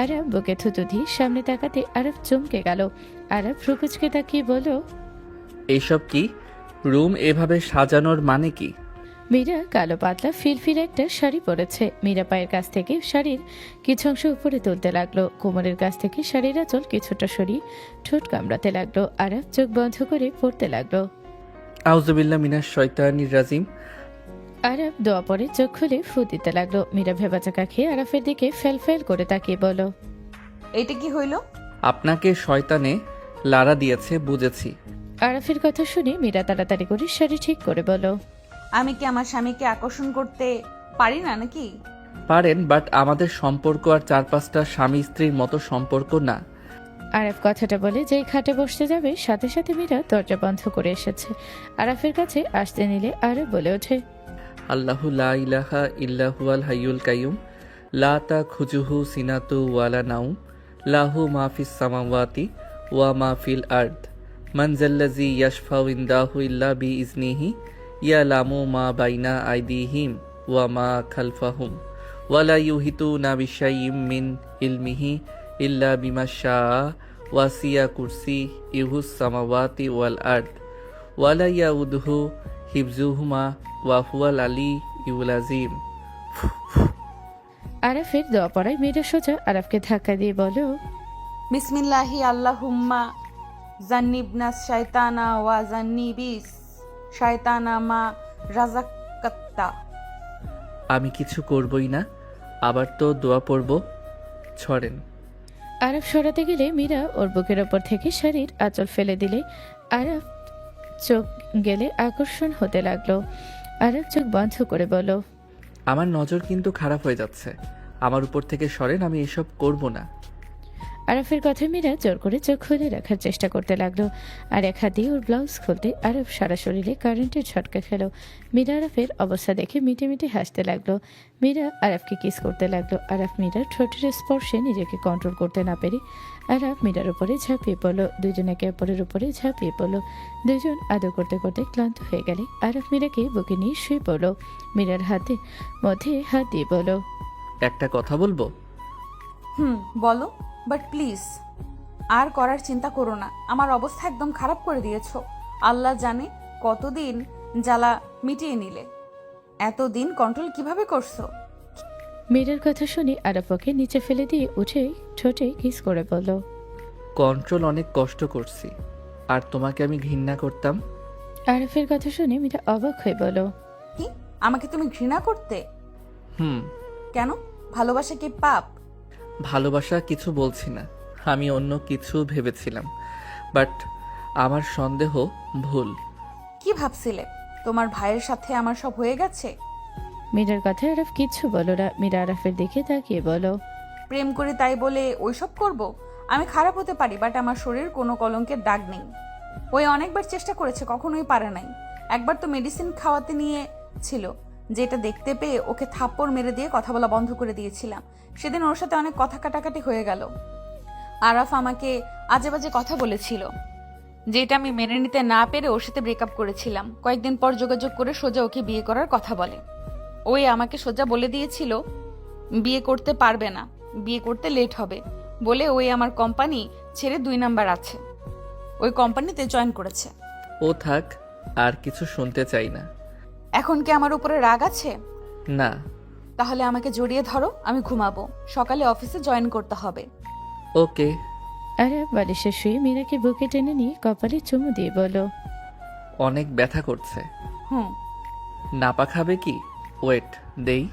আরাফ বুকে থুতু দিয়ে সামনে তাকাতে আরাফ চমকে গেল। আরাফ রুকুচকে তাকিয়ে বলো, এইসব কি? রুম এভাবে সাজানোর মানে কি? মীরা কালো পাতলা ফিলফিল একটা শাড়ি পরেছে। মীরা পায়ের কাছ থেকে শাড়ির কিছু অংশ উপরে তুলতে লাগলো। কোমরের কাছ থেকে শাড়ির আঁচল কিছুটা সরিয়ে ঠোঁট কামড়াতে লাগলো। আরাফ চোখ বন্ধ করে পড়তে লাগলো। আউযুবিল্লাহ মিনাশ শয়তানির রাজিম। আরাফ দোয়া পরে চোখ খুলে ফু দিতে লাগলো। মীরা ভেবাচাকা খেয়ে আরাফের দিকে ফেল ফেল করে তাকিয়ে বলো, এটা কি হইল? আপনাকে শয়তানে লারা দিয়েছে, বুঝেছি। আরাফের কথা শুনে মীরা তাড়াতাড়ি করে শাড়ি ঠিক করে বলো, আমি কি আমার স্বামীকে আকর্ষণ করতে পারি না নাকি? পারেন, বাট আমাদের সম্পর্ক আর 4-5টা স্বামী স্ত্রীর মতো সম্পর্ক না। আরাফ কথাটা বলে যেই খাটে বসতে যাবে সাথে সাথে মীরা দরজা বন্ধ করে এসেছে। আরাফের কাছে আসতে নিলে আরাফ বলে ওঠে, আল্লাহু লা ইলাহা ইল্লাহুয়াল হাইয়ুল কাইয়ুম লা তাখুযুহু সিনাতু ওয়ালা নাউম লাহু মা ফিস সামাওয়াতি ওয়া মা ফিল আরদ মান যাল্লাযী ইয়াশফাউ ইনদাহু ইল্লা বিইজনিহি ইয়ালামু মা বাইনা আইদিহিম ওয়া মা খালফাহুম ওয়া লা ইউহিতুনা বিশাইইম মিন ইলমিহি ইল্লা বিমা শাআ ওয়াসিয়া কুরসিয়ুহুস সামাওয়াতি ওয়াল আরদ ওয়া লা ইয়াউদুহু হিফজুহুমা ওয়া হুয়াল আলিয়্যুল আযীম। আরাফের দোয়া পড়ায় মীরা সোজা আরাফকে ধাক্কা দিয়ে বলো, বিসমিল্লাহি আল্লাহুম্মা জান্নিবনা শায়তানা ওয়া জান্নিবিস শায়তানা মা রাযাকাত্তা। আমি কিছু করবই না, আবার তো দোয়া পড়ব। ছড়েন। আরাফ সরাতে গেলে মীরা ওর বুকের ওপর থেকে শাড়ির আঁচল ফেলে দিলে আরাফ চোখ গেলে আকর্ষণ হতে লাগলো। আরাফ চোখ বন্ধ করে বলো, আমার নজর কিন্তু খারাপ হয়ে যাচ্ছে, আমার উপর থেকে সরেন, আমি এসব করব না। আরাফের কথা মীরা জোর করে চোখ খুলে রাখার চেষ্টা করতে লাগলো। আর এক হাত দিয়ে ওর ব্লাউজ খুলতে আরাফ সারা শরীরে কারেন্টের ঝটকা খেল। মীরা আরাফের অবস্থা দেখে মিটে মিটে হাসতে লাগলো। মীরা আরাফকে কিস করতে লাগলো। আরাফ মীরার ঠোঁটের স্পর্শে নিজেকে কন্ট্রোল করতে না পেরে আরাফ মীরার উপরে ঝাঁপিয়ে পড়লো। দুজন একে অপরের উপরে ঝাঁপিয়ে পড়লো। দুজন আদর করতে করতে ক্লান্ত হয়ে গেলে আরাফ মীরাকে বুকে নিয়ে শুয়ে পড়লো। মীরার হাতে মধ্যে হাত দিয়ে বলো, একটা কথা বলবো? বলো, বাট প্লিজ আর করার চিন্তা করো না। আমার অবস্থা একদম খারাপ করে দিয়েছো। আল্লাহ জানে কতদিন জ্বালা মিটিয়ে নিলে। এতদিন কন্ট্রোল কিভাবে করছো? মীরার কথা শুনে আরাফ ওকে নিচে ফেলে দিয়ে উঠে ঠোঁটে কিস করে বলল, কন্ট্রোল অনেক কষ্ট করছি। আর তোমাকে আমি ঘৃণা করতাম। আরাফের কথা শুনে মীরা অবাক হয়ে বলো, কি আমাকে তুমি ঘৃণা করতে? হুম। কেন? ভালোবাসা কি পাপ? ভালোবাসা কিছু বলছি না, আমি অন্য কিছু ভেবেছিলাম, বাট আমার সন্দেহ ভুল। কি ভাবছিলে? তোমার ভাইয়ের সাথে আমার সব হয়ে গেছে? মীরার কথায় আরাফ কিচ্ছু বলো না। মীরা আরাফের দিকে তাকিয়ে বলো, প্রেম করি তাই বলে ওইসব করব? আমি খারাপ হতে পারি, বাট আমার শরীর কোনো কলঙ্কের দাগ নেই। ওই অনেকবার চেষ্টা করেছে, কখনোই পারে নাই। একবার তো মেডিসিন খাওয়াতে নিয়ে ছিল, যেটা দেখতে পেয়ে ওকে থাপ্পড় মেরে দিয়ে কথা বলা বন্ধ করে দিয়েছিলাম। সেদিন ওর সাথে অনেক কথা কাটাকাটি হয়ে গেল। আরাফ আমাকে আজে বাজে কথা বলেছিল, যেটা আমি মেনে নিতে না পেরে ওর সাথে ব্রেকআপ করেছিলাম। কয়েকদিন পর যোগাযোগ করে সোজা ওকে বিয়ে করার কথা বলে। ওই আমাকে সোজা বলে দিয়েছিল বিয়ে করতে পারবে না, বিয়ে করতে লেট হবে বলে ওই আমার কোম্পানি ছেড়ে 2 নাম্বার আছে, ওই কোম্পানিতে জয়েন করেছে। ও থাক, আর কিছু শুনতে চাই না। এখন কি আমার উপরে রাগ আছে? না। তাহলে আমাকে জড়িয়ে ধরো, আমি ঘুমাবো, সকালে অফিসে জয়েন করতে হবে। ওকে। আরাফ বালিশে শুয়ে মীরাকে বুকে টেনে নিয়ে কপালে চুমু দিয়ে বলো, অনেক ব্যথা করছে। হুম। নাপা খাবে কি? ওয়েট দেই।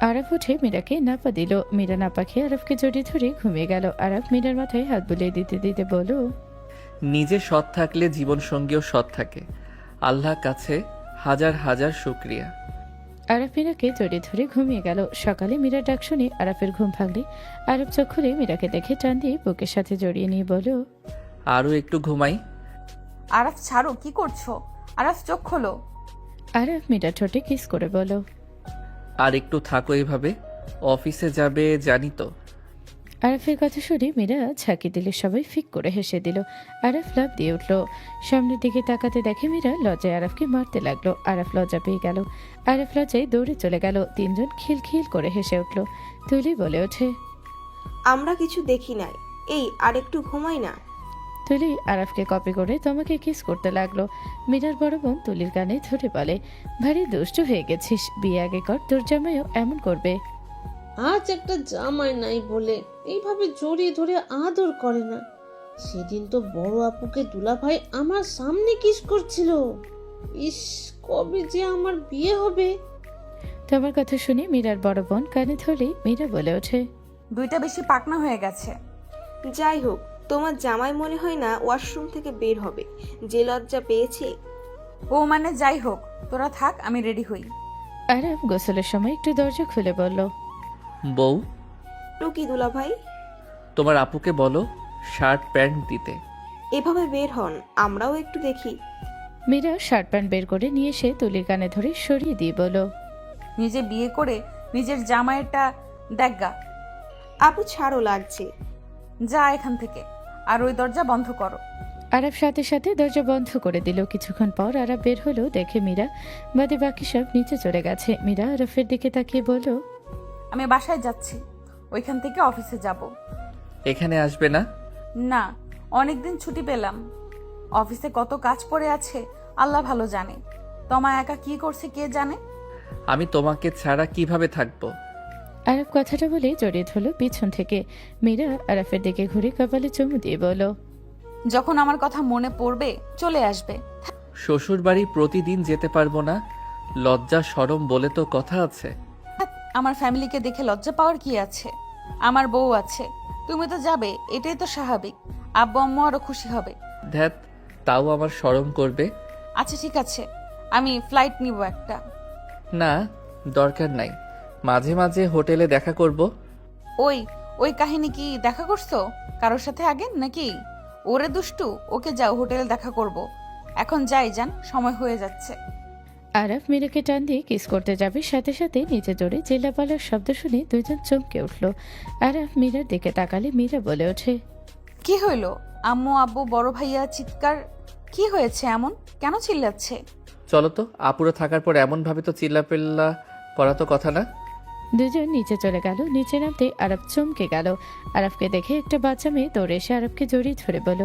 আরাফ উঠে মীরাকে নাপা দিল। মীরা নাপা খেয়ে আরাফকে জড়িয়ে ধরে ঘুমিয়ে গেল। আরাফ মীরার মাথায় হাত বুলিয়ে দিতে দিতে বলো, নিজে সৎ থাকলে জীবন সঙ্গীও সৎ থাকে। আল্লাহ কাছে হাজার হাজার শুকরিয়া। আরাফ মীরাকে জড়িয়ে ধরে ঘুমিয়ে গেল। সকালে মীরার ডাক শুনে আরাফের ঘুম ভাঙলে আরাফ চোখ খুলে মীরাকে দেখে টান দিয়ে বুকের সাথে জড়িয়ে নিয়ে বলো, আরও একটু ঘুমাই। আরাফ ছাড়ো, কি করছো? আরাফ চোখ খোলো। আরাফ মীরা ঠোঁটে কিস করে বলো, আর একটু থাকো এইভাবে, অফিসে যাবে জানি তো। আরাফের কথা শুনে মীরা ঝাঁকি দিলে সবাই ফিক করে হেসে দিল। আরাফ লাফ দিয়ে উঠল। সামনের দিকে তাকাতে দেখে মীরা লজ্জায় আরাফকে মারতে লাগলো। আরাফ লজ্জা পেয়ে গেল। আরাফ লজ্জায় দৌড়ে চলে গেল। 3 জন খিলখিল করে হেসে উঠল। তুলি বলে ওঠে, আমরা কিছু দেখি নাই, এই আর একটু ঘুমাই না। তুলি আরাফকে কপি করে তোমাকে কিস করতে লাগলো। মীরার বড় বোন তুলির কানে ধরে বলে, ভারী দুষ্ট হয়ে গেছিস, বিয়ে আগে কর, তোর জামাইও এমন করবে। আজ একটা জামাই নাই বলে এইভাবে জড়িয়ে ধরে আদর করে না। সেদিন তো বড় আপুকে দুলাভাই আমার সামনে কিস করছিল। ইস, কবে যে আমার বিয়ে হবে। তোমার কথা শুনে মীরার বড় বোন কানে ধরলেই মীরা বলে ওঠে, 2টা বেশি পাকনা হয়ে গেছে। যাই হোক, তোমার জামাই মনে হয় না ওয়াশরুম থেকে বের হবে, যে লজ্জা পেয়েছে। ও মানে যাই হোক, তোরা থাক, আমি রেডি হই। আরাফ গোসলের সময় একটু দরজা খুলে বলল, বউ, টুকি দুলাভাই, তোমার আপুকে বলো শার্ট প্যান্ট দিতে। এভাবে বের হন, আমরাও একটু দেখি। মীরা শার্ট প্যান্ট বের করে নিয়ে এসে তুলির কানে ধরে সরিয়ে দিয়ে বলল, নিজে বিয়ে করে নিজের জামাইটা দেখগা। আপু ছাড়ো, লাগছে। যা এখান থেকে, আর ওই দরজা বন্ধ করো। আরাফ সাথে সাথে দরজা বন্ধ করে দিল। কিছুক্ষণ পর আরাফ বের হলো, দেখে মীরা বাদে বাকি সব নিচে চলে গেছে। মীরা আরাফের দিকে তাকিয়ে বলল, আমি বাসায় যাচ্ছি, ওইখান থেকে অফিসে যাব। এখানে আসবে না? না, অনেকদিন ছুটি পেলাম, অফিসে কত কাজ পড়ে আছে আল্লাহ ভালো জানে। তোমা একা কি করছে কে জানে। আমি তোমাকে ছাড়া কিভাবে থাকবো? আরাফ কথাটা বলে জড়িয়ে ধরল পিছন থেকে। মীরা আরাফের দিকে ঘুরে কপালে চুমু দিয়ে বলল, যখন আমার কথা মনে পড়বে চলে আসবে। শ্বশুর বাড়ি প্রতিদিন যেতে পারবো না, লজ্জা শরম বলে তো কথা আছে। আমার ফ্যামিলিকে দেখে লজ্জা পাওয়ার কি আছে? আমার বউ আছে, তুমি তো যাবে, এটাই তো স্বাভাবিক। আব্বু আম্মু আরো খুশি হবে। ধ্যাত, তাও আমার শরম করবে। আচ্ছা ঠিক আছে, আমি ফ্লাইট নিব একটা। না, দরকার নাই, মাঝে মাঝে হোটেলে দেখা করব। ওই ওই কাহিনী কি দেখা করছো কারোর সাথে আগে নাকি? ওরে দুষ্টু, ওকে যাও, হোটেলে দেখা করব। এখন যাই যান, সময় হয়ে যাচ্ছে। আরাফ মীরাকে টান দিয়ে কিস করতে যাবে, সাথে সাথে নিচে জোরে চিল্লাপাল্লার শব্দ শুনে 2 জন চমকে উঠল। আরাফ মীরার দিকে তাকালে মীরা বলে ওঠে, কি হইলো? আম্মু আব্বু বড় ভাইয়া চিৎকার, কি হয়েছে এমন? কেন চিল্লাচ্ছে? চলো তো, আপুরা থাকার পর এমন ভাবে তো চিল্লাপিল্লা করা তো কথা না। 2 জন নিচে চলে গেল। নিচে নামতে আরাফ চমকে গেল। আরাফকে দেখে একটা বাচ্চা মেয়ে দৌড়ে এসে আরাফকে জড়িয়ে ধরে বলল,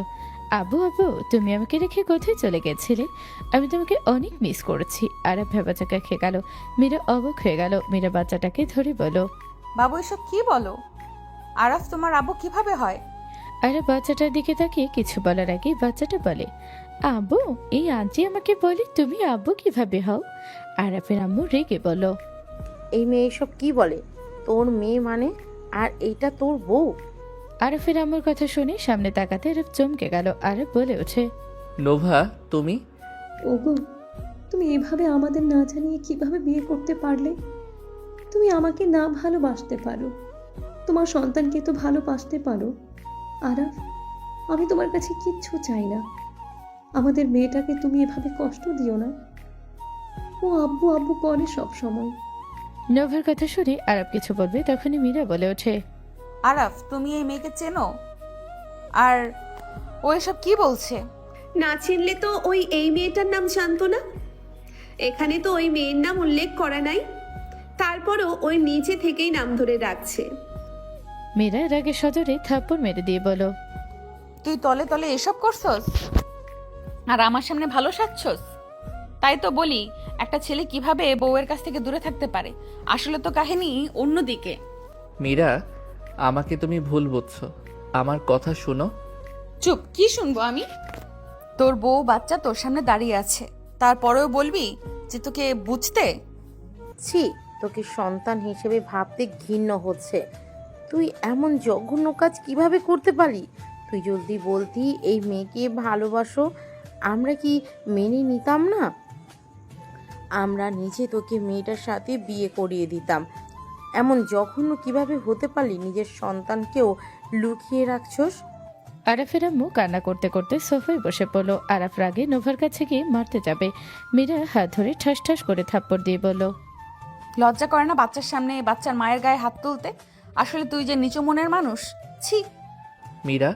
আব্বু আব্বু, তুমি আমাকে রেখে কোথায় চলে গেছিলে? আমি তোমাকে অনেক মিস করেছি। আরাফ ভেবাচাকা খেয়ে গেল। মীরা অবাক হয়ে গেল। মীরা বাচ্চাটাকে ধরে বলল, বাবু এসব কি বলো? আরাফ তোমার আব্বু কিভাবে হয়? আরব বাচ্চাটার দিকে তাকিয়ে কিছু বলার আগে বাচ্চাটা বলে, আব্বু, এই আন্টি আমাকে বলে তুমি আব্বু কিভাবে হও? আরাফের আম্মু রেগে বলল, এই মেয়ে এসব কি বলে? তোর মেয়ে মানে? আর এইটা তোর বউ? আরাফের আম্মুর কথা শুনে সামনে তাকাতে আরব চমকে গেল। আরব বলে ওঠে, নোভা তুমি? ওগো, তুমি এভাবে আমাদের না জানিয়ে কিভাবে বিয়ে করতে পারলে? তুমি আমাকে না ভালোবাসতে পারো, তোমার সন্তানকে তো ভালোবাসতে পারো। আরাফ, আমি তোমার কাছে কিচ্ছু চাই না। আমাদের মেয়েটাকে তুমি এভাবে কষ্ট দিও না। ও আব্বু আব্বু করে সব সময়। নোভার কথা শুনে আরব কিছু বলবে তখনই মীরা বলে ওঠে, আরাফ, তুমি এই মেয়েকে চেনো? আর ও এসব কি বলছে? না চিনলে তো ওই এই মেয়েটার নাম জানতো না। এখানে তো ওই মেয়ের নাম উল্লেখ করা নাই, তারপরও ওই নিচে থেকেই নাম ধরে রাখছে। মীরা রাগে সজোরে থাপ্পড় মেরে দিয়ে বলল, তুই তলে তলে এসব করছস আর আমার সামনে ভালো সাজছস? তাই তো বলি, একটা ছেলে কিভাবে বউয়ের কাছ থেকে দূরে থাকতে পারে? আসলে তো কাহিনী অন্যদিকে। মীরা, আমাকে তুমি ভুল বুঝছো, আমার কথা শোনো। চুপ, কি শুনবো আমি? তোর বউ বাচ্চা তোর সামনে দাঁড়িয়ে আছে, তারপরেও বলবি যে তোকে বুঝতে? ছি, তোকে সন্তান হিসেবে ভাবতে ঘৃণ্য হচ্ছে। তুই এমন জঘন্য কাজ কিভাবে করতে পারি? তুই জলদি বলতি এই মেয়েকে ভালোবাসো, আমরা কি মেনে নিতাম না? আমরা নিজে তোকে মেয়েটার সাথে বিয়ে করিয়ে দিতাম। এমন জঘন্য কিভাবে হতে পারলি? নিজের সন্তানকেও লুকিয়ে রাখছস। আরাফের আম্মু কান্না করতে করতে সোফায় বসে পড়ল। আরাফ রাগে নোভার কাছে গিয়ে মারতে যাবে। মীরা হাত ধরে ঠাস ঠাস করে থাপ্পড় দিয়ে বলল, লজ্জা করে না বাচ্চার সামনে বাচ্চার মায়ের গায়ে হাত তুলতে? আসলে তুই যে নিচু মনের মানুষ। ছি। মীরা,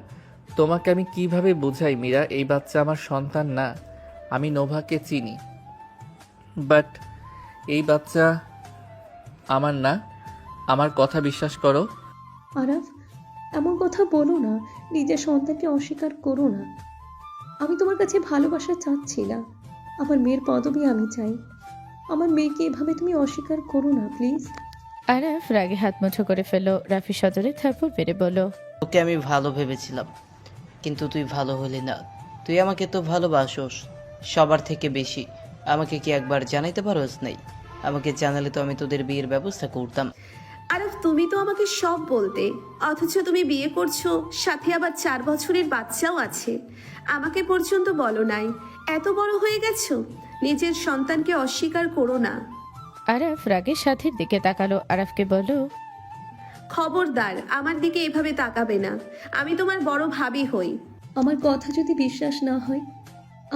তোমাকে আমি কিভাবে বোঝাই? মীরা, এই বাচ্চা আমার সন্তান না। আমি নোভাকে চিনি, বাট এই বাচ্চা আমার না। আমার কথা বিশ্বাস করো। আরাফ, এমন কথা বলো না, নিজের সন্তানকে অস্বীকার করো না। আমি তোমার কাছে ভালোবাসা চাচ্ছি না, আমার মেয়ের পদবি আমি চাই। আমার মেয়েকে এভাবে তুমি অস্বীকার করো না প্লিজ। আরাফ রাগে হাত মুঠো করে ফেলল। রাফি সজোরে থাপ্পড় মেরে বলল, তোকে আমি ভালো ভেবেছিলাম, কিন্তু তুই ভালো হলি না। তুই আমাকে তো ভালোবাসোস সবার থেকে বেশি। আমাকে কি একবার জানাইতে পারোস নাই? আমাকে জানালে তো আমি তোদের বিয়ের ব্যবস্থা করতাম। আরব, তুমি তো আমাকে সব বলতে, অথচ তুমি বিয়ে করছো, সাথে আবার 4 বছরের বাচ্চাও আছে। আমাকে পর্যন্ত বলো নাই। এত বড় হয়ে গেছো, নিজের সন্তানকে অস্বীকার করো না। আরাফ রাগে সাথীর দিকে তাকালো। আরাফকে বলল, খবরদার আমার দিকে এভাবে তাকাবে না। আমি তোমার বড় ভাবি হই। আমার কথা যদি বিশ্বাস না হয়,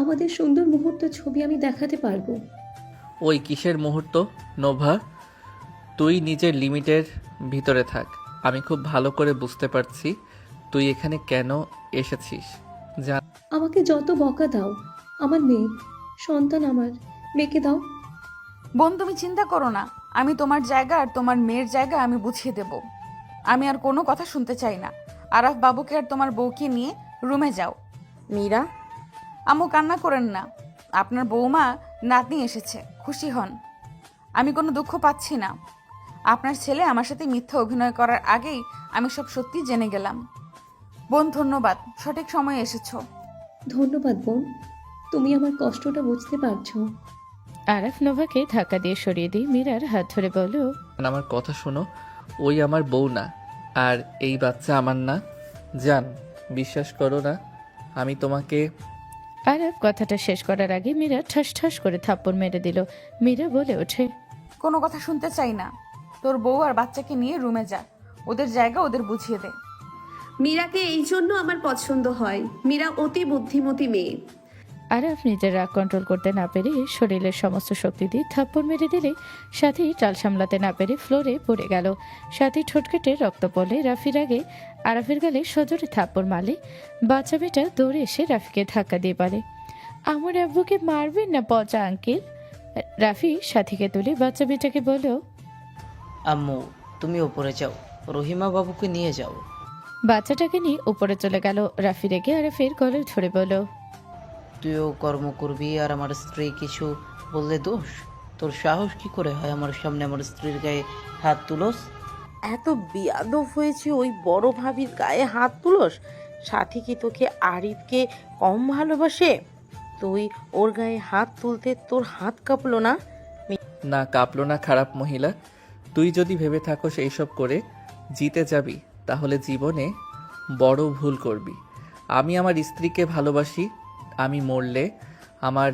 আমাদের সুন্দর মুহূর্ত ছবি আমি দেখাতে পারবো। ওই কিসের মুহূর্ত? নোভা, তুই নিজের লিমিটের ভিতরে থাক। আমি খুব ভালো করে বুঝতে পারছি তুই এখানে কেন এসেছিস। জান, আমাকে যত বকা দাও, আমার মেয়ে সন্তান, আমার মেয়েকে দাও। বোন, তুমি চিন্তা করো না, আমি তোমার জায়গা আর তোমার মেয়ের জায়গা আমি বুঝিয়ে দেব। আমি আর কোনো কথা শুনতে চাই না। আরাফ বাবুকে আর তোমার বউকে নিয়ে রুমে যাও। মীরা, আম্মু, কান্না করেন না। আপনার বৌমা নাতনি এসেছে, খুশি হন। আমি কোনো দুঃখ পাচ্ছি না। আপনার ছেলে আমার সাথে মিথ্যা অভিনয় করার আগেই আমি সব সত্যি জেনে গেলাম। বোন, ধন্যবাদ, সঠিক সময়ে এসেছো। ধন্যবাদ বোন, তুমি আমার কষ্টটা বুঝতে পারছো। আরাফ নোভাকে ধাক্কা দিয়ে সরিয়ে দিয়ে মীরার হাত ধরে বলল, আমার কথা শোনো। ওই আমার বউ না, আর এই বাচ্চা আমার না। জান, বিশ্বাস করো না, আমি তোমাকে। আরাফ কথাটা শেষ করার আগে মীরা ঠাস ঠাস করে থাপ্পড় মেরে দিল। মীরা বলে ওঠে, কোনো কথা শুনতে চাই না। তোর বউ আর বাচ্চাকে নিয়ে রুমে যা, ওদের জায়গা ওদের বুঝিয়ে দে। মীরাকে এই জন্য আমার পছন্দ হয়। মীরা অতি বুদ্ধিমতী মেয়ে। আরাফ নিজের রাগ কন্ট্রোল করতে না পেরে শরীরের সমস্ত শক্তি দিয়ে থাপ্পড় মেরে দিলে সাথী টাল সামলাতে না পেরে ফ্লোরে পড়ে গেল। সাথী ঠোঁট কেটে রক্ত পড়লে রাফির আগে আরাফের গালে সজোরে থাপ্পড় মারলে বাচ্চা মেয়েটা দৌড়ে এসে রাফিকে ধাক্কা দিয়ে বলে, আমার আব্বুকে মারবেন না পচা আঙ্কেল। রাফি সাথীকে তুলে বাচ্চা মেয়েটাকে বলল, আম্মু, তুমি উপরে যাও, রহিমা বাবুকে নিয়ে যাও। বাচ্চাটাকে নিয়ে উপরে চলে গেল। রাফি রেগে আরাফের গলে ধরে বলল, তুইও কর্ম করবি আর আমার স্ত্রী কিছু বললে দোষ? তোর সাহস কি করে হয় আমার সামনে আমার স্ত্রীর গায়ে হাত তুলোস? এত বেয়াদব হয়েছে ওই বড় ভাবির গায়ে হাত তুলোস? সাথী কি তোকে আরিফকে কম ভালোবাসে? তুই ওর গায়ে হাত তুলতে তোর হাত কাঁপলো না? না, কাঁপলো না খারাপ মহিলা। তুই যদি ভেবে থাকোস এইসব করে জিতে যাবি, তাহলে জীবনে বড় ভুল করবি। আমি আমার স্ত্রীকে ভালোবাসি। আমি মরলে আমার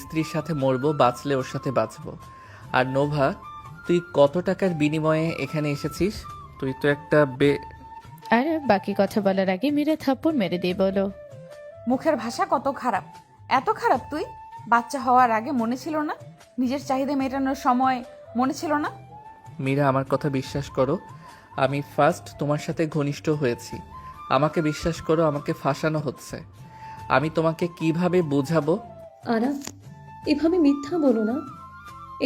স্ত্রীর সাথে মরবো, বাঁচলে ওর সাথে বাঁচবো। আর নোভা, তুই কত টাকার বিনিময়ে এখানে এসেছিস? তুই তো একটা আরাব বাকি কথা বলার আগে মীরা থাপ্পড় মেরে দিয়ে বলল, মুখের ভাষা কত খারাপ! এত খারাপ তুই? বাচ্চা হওয়ার আগে মনে ছিল না? নিজের চাহিদা মেটানোর সময় মনে ছিল না? মীরা, আমার কথা বিশ্বাস করো, আমি ফার্স্ট তোমার সাথে ঘনিষ্ঠ হয়েছি। আমাকে বিশ্বাস করো, আমাকে ফাঁসানো হচ্ছে। আমি তোমাকে কিভাবে বোঝাবো? আরাফ, এভাবে মিথ্যা বলো না।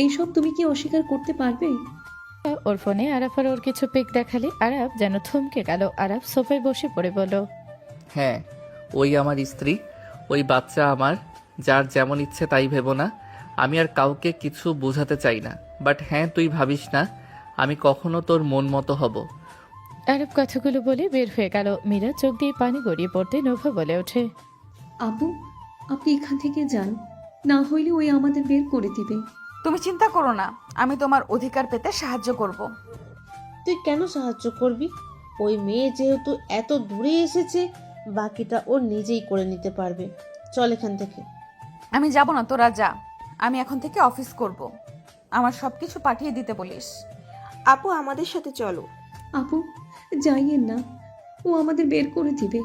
এইসব তুমি কি অস্বীকার করতে পারবে? ওর ফোনে আরাফ আর ওর কিছু পিক দেখালে আরাফ যেন থমকে গেল। আরাফ সোফায় বসে পড়ে বলল, হ্যাঁ, ওই আমার স্ত্রী, ওই বাচ্চা আমার। যার যেমন ইচ্ছে তাই ভেবো না। আমি আর কাউকে কিছু বোঝাতে চাই না। বাট হ্যাঁ, তুই ভাবিস না আমি কখনো তোর মন মতো হব। আরাফ কথাগুলো বলে বের হয়ে গেল। মীরা চোখ দিয়ে পানি গড়িয়ে পড়তে নোভা বলে ওঠে, আপু, আপনি এখান থেকে যান, না হইলে ওই আমাদের বের করে দিবে। তুমি চিন্তা করো না, আমি তোমার অধিকার পেতে সাহায্য করব। তুই কেন সাহায্য করবি? ওই মেয়ে যেহেতু এত দূরে এসেছে, বাকিটা ও নিজেই করে নিতে পারবে। চল এখান থেকে। আমি যাব না, তোরা যা। আমি এখন থেকে অফিস করব। আমার সব কিছু পাঠিয়ে দিতে বলিস। আপু আমাদের সাথে চলো। আপু, যাইয়েন না, ও আমাদের বের করে দিবে,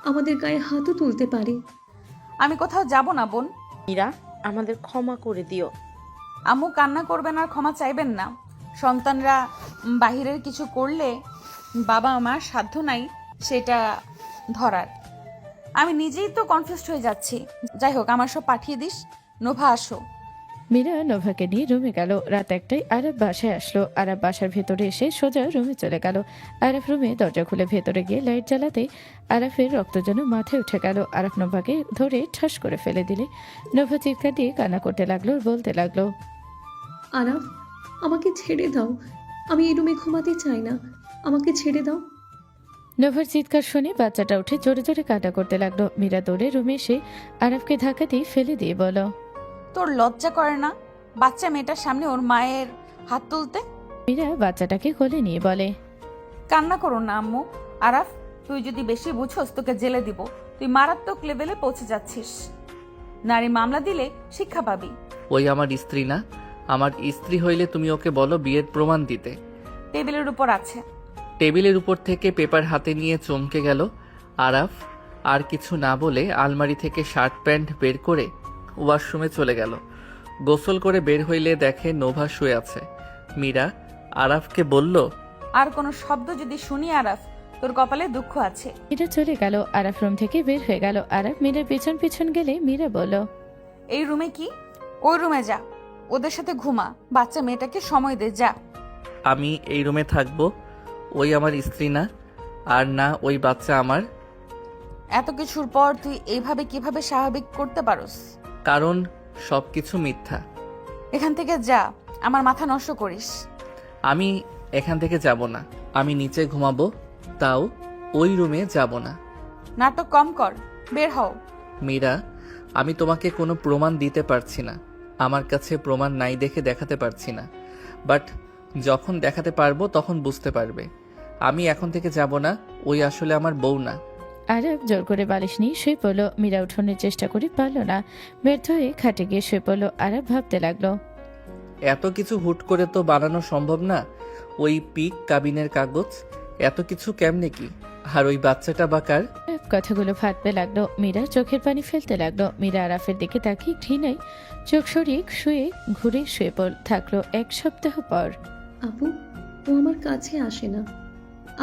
আমাদের গায়ে হাতও তুলতে পারে। আমি কোথাও যাব না বোন। মীরা, আমাদের ক্ষমা করে দিও। আম্মু কান্না করবেন আর ক্ষমা চাইবেন না। সন্তানরা বাহিরের কিছু করলে বাবা আমার সাধ্য নাই সেটা ধরার। আমি নিজেই তো কনফিউজড হয়ে যাচ্ছি। যাই হোক, আমার সব পাঠিয়ে দিস। নোভা, আসো। মীরা নোভাকে নিয়ে রুমে গেল। রাত 1টায় আরাফ বাসায় আসলো। আরাফ বাসার ভেতরে এসে সোজা রুমে চলে গেল। আরাফ রুমে দরজা খুলে ভেতরে গিয়ে লাইট জ্বালাতে আরাফের রক্ত যেন মাথায় উঠে গেল। আরাফ নোভাকে ধরে ঠাস করে ফেলে দিলে নোভা চিৎকার দিয়ে কান্না করতে লাগলো, বলতে লাগলো, আরাফ, আমাকে ছেড়ে দাও, আমি এই রুমে ঘুমাতে চাই না, আমাকে ছেড়ে দাও। নোভার চিৎকার শুনে বাচ্চাটা উঠে জোরে জোরে কান্না করতে লাগলো। মীরা দৌড়ে রুমে এসে আরাফকে ধাক্কা দিয়ে ফেলে দিয়ে বলো, তোর লজ্জা করে না বাচ্চা মেয়েটার সামনে ওর মায়ের হাত তুলতে? মীরা বাচ্চাটাকে কোলে নিয়ে বলে, কান্না করো না আম্মু। আরাফ, তুই যদি বেশি বুঝোস তোকে জেলে দিব। তুই মারাত্মক লেভেলে পৌঁছে যাচ্ছিস। নারী মামলা দিলে শিক্ষা পাবি। ওই আমার স্ত্রী না? আমার স্ত্রী হইলে তুমি ওকে বলো বিয়ের প্রমাণ দিতে। টেবিলের উপর আছে। টেবিলের উপর থেকে পেপার হাতে নিয়ে চমকে গেল আরাফ। আর কিছু না বলে আলমারি থেকে শার্ট প্যান্ট বের করে ওয়াশরুমে চলে গেল। গোসল করে বের হইলে দেখে নোভা শুয়ে আছে। মীরা আরাফকে বলল, আর কোনো শব্দ যদি শুনি আরাফ, তোর কপালে দুঃখ আছে। মীরা চলে গেল। আরাফ রুম থেকে বের হয়ে গেল। আরাফ মীরার পিছন পিছন গেলে মীরা বলল, এই রুমে কি? ওই রুমে যা, ওদের সাথে ঘুমা। বাচ্চা মেয়েটাকে সময় দে, যা। আমি এই রুমে থাকবো? ওই আমার স্ত্রী না, আর না ওই বাচ্চা আমার। এত কিছুর পর তুই এইভাবে কিভাবে স্বাভাবিক করতে পারোস? কারণ সবকিছু মিথ্যা। এখান থেকে যা, আমার মাথা নষ্ট করিস। আমি এখান থেকে যাব না। আমি নিচে ঘুমাবো, তাও ওই রুমে যাব না। নাটক কম কর, বের হও। মীরা, আমি তোমাকে কোনো প্রমাণ দিতে পারছি না। আমার কাছে প্রমাণ নাই দেখে দেখাতে পারছি না। বাট যখন দেখাতে পারবো তখন বুঝতে পারবে। আমি এখন থেকে যাব না। ওই আসলে আমার বউ না। আরাফ জোর করে বালিশ নিয়ে শুয়ে পড়লো। মীরা উঠোনের চেষ্টা করে পারল না, ব্যর্থ হয়ে খাটে গিয়ে শুয়ে পড়লো। আরাফ ভাবতে লাগলো, এত কিছু হুট করে তো বানানো সম্ভব না। ওই পিক, কাবিনের কাগজ, এত কিছু কেমনে কি? আর ওই বাচ্চাটা বাকার। আরাফ কথাগুলো ফাটতে লাগলো। মীরা চোখের পানি ফেলতে লাগলো। মীরা আরাফের দিকে তাকিয়ে ঘৃণায় চোখ সরিয়ে ঘুরে শুয়ে থাকলো। 1 সপ্তাহ পর। আপু, ও আমার কাছে আসে না,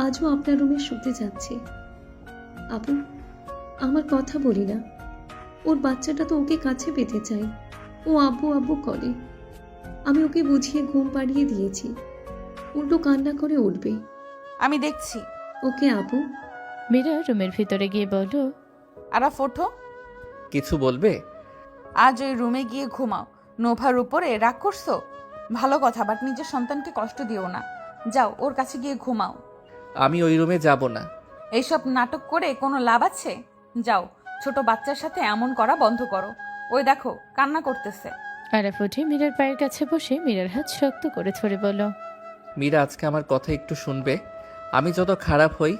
আজও আপনার রুমে শুতে যাচ্ছে। আপু, আমার কথা বলি না, ওর বাচ্চাটা তো ওকে কাছে পেতে চায়, ও আব্বু আব্বু করে। আমি ওকে বুঝিয়ে ঘুম পাড়িয়ে দিয়েছি, উল্টো কান্না করে উঠবে। আমি দেখছি। ওকে আপু। মীরা রুমের ভিতরে গিয়ে বলল, আরাফ, ওঠো। কিছু বলবে? আজ ওই রুমে গিয়ে ঘুমাও। নোভার উপরে রাগ করছো? ভালো কথা, বাট নিজের সন্তানকে কষ্ট দিও না। যাও, ওর কাছে গিয়ে ঘুমাও। আমি ওই রুমে যাব না। এইসব নাটক করে কোনো লাভ আছে? যাও, ছোট বাচ্চার সাথে এমন করা বন্ধ করো। ওই দেখো কান্না করতেছে। আরাফ উঠে মীরার পায়ের কাছে বসে মীরার হাত শক্ত করে ধরে বলল, মীরা, আজকে আমার কথা একটু শুনবে? আমি যত খারাপ হই,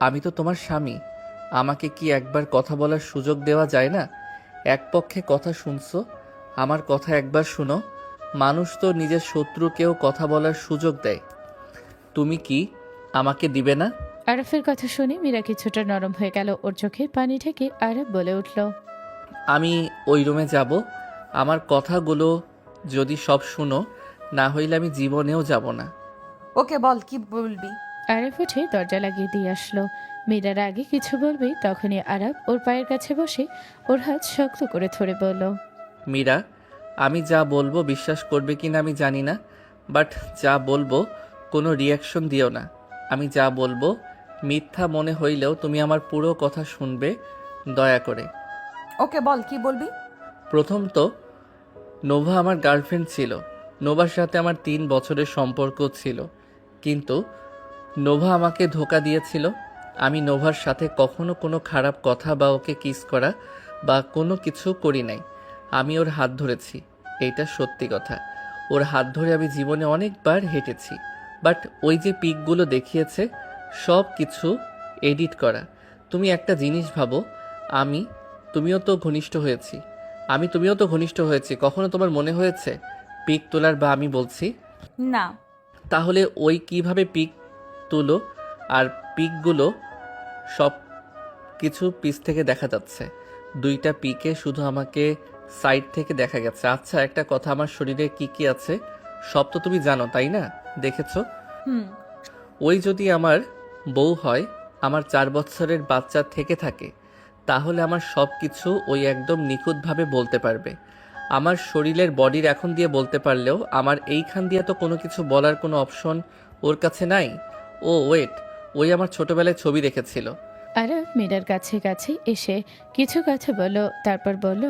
আমি তো তোমার স্বামী। আমাকে কি একবার কথা বলার সুযোগ দেওয়া যায় না? এক পক্ষে কথা শুনছো, আমার কথা একবার শুনো। মানুষ তো নিজের শত্রুকেও কথা বলার সুযোগ দেয়। তুমি কি আমাকে দিবে না? আরাফের কথা শুনে মীরা কিছুটা নরম হয়ে গেল। ওর চোখের পানি ঢেকে আরাফ বলে উঠল, আমি ওই রুমে যাব। আমার কথাগুলো যদি সব শুনো, না হইলে আমি জীবনেও যাব না। ওকে বল, কি বলবি? আরাফ উঠে দরজা লাগিয়ে দিয়ে আসলো। মীরার আগে কিছু বলবেই তখনই আরাফ ওর পায়ের কাছে বসে ওর হাত শক্ত করে ধরে বলল, মীরা, আমি যা বলবো বিশ্বাস করবে কিনা আমি জানি না, বাট যা বলবো কোনো রিয়াকশন দিও না। আমি যা বলবো মিথ্যা মনে হইলেও তুমি আমার পুরো কথা শুনবে, দয়া করে। ওকে বল, কি বলবি? প্রথম তো নোভা আমার গার্লফ্রেন্ড ছিল। নোভার সাথে আমার 3 বছরের সম্পর্ক ছিল, কিন্তু নোভা আমাকে ধোঁকা দিয়েছিল। আমি নোভার সাথে কখনো কোনো খারাপ কথা বা ওকে কিস করা বা কোনো কিছু করি নাই। আমি ওর হাত ধরেছি, এইটা সত্যি কথা। ওর হাত ধরে আমি জীবনে অনেকবার হেঁটেছি, বাট ওই যে পিকগুলো দেখিয়েছে সব কিছু এডিট করা। তুমি একটা জিনিস ভাবো, তুমিও তো ঘনিষ্ঠ হয়েছি। কখনো তোমার মনে হয়েছে পিক তোলার বা আমি বলছি? না। তাহলে ওই কিভাবে পিক তুলো? আর পিকগুলো সব কিছু পিছ থেকে দেখা যাচ্ছে। 2টা পিকে শুধু আমাকে সাইড থেকে দেখা গেছে। আচ্ছা, একটা কথা, আমার শরীরে কি কি আছে সব তো তুমি জানো, তাই না? দেখেছো? ওই যদি আমার বউ হয়, আমার 4 বছরের বাচ্চা থেকে থাকে, তাহলে আমার সব কিছু ওই একদম নিখুঁতভাবে বলতে পারবে। আমার শরীরের বডির এখন দিয়ে বলতে পারলেও আমার এইখান দিয়ে তো কোনো কিছু বলার কোনো অপশন ওর কাছে নাই। ও ওয়েট, ওই আমার ছোটবেলায় ছবি রেখেছিল। আরাফ মীরার কাছে কাছে এসে কিছু কথা বলল, তারপর বলল,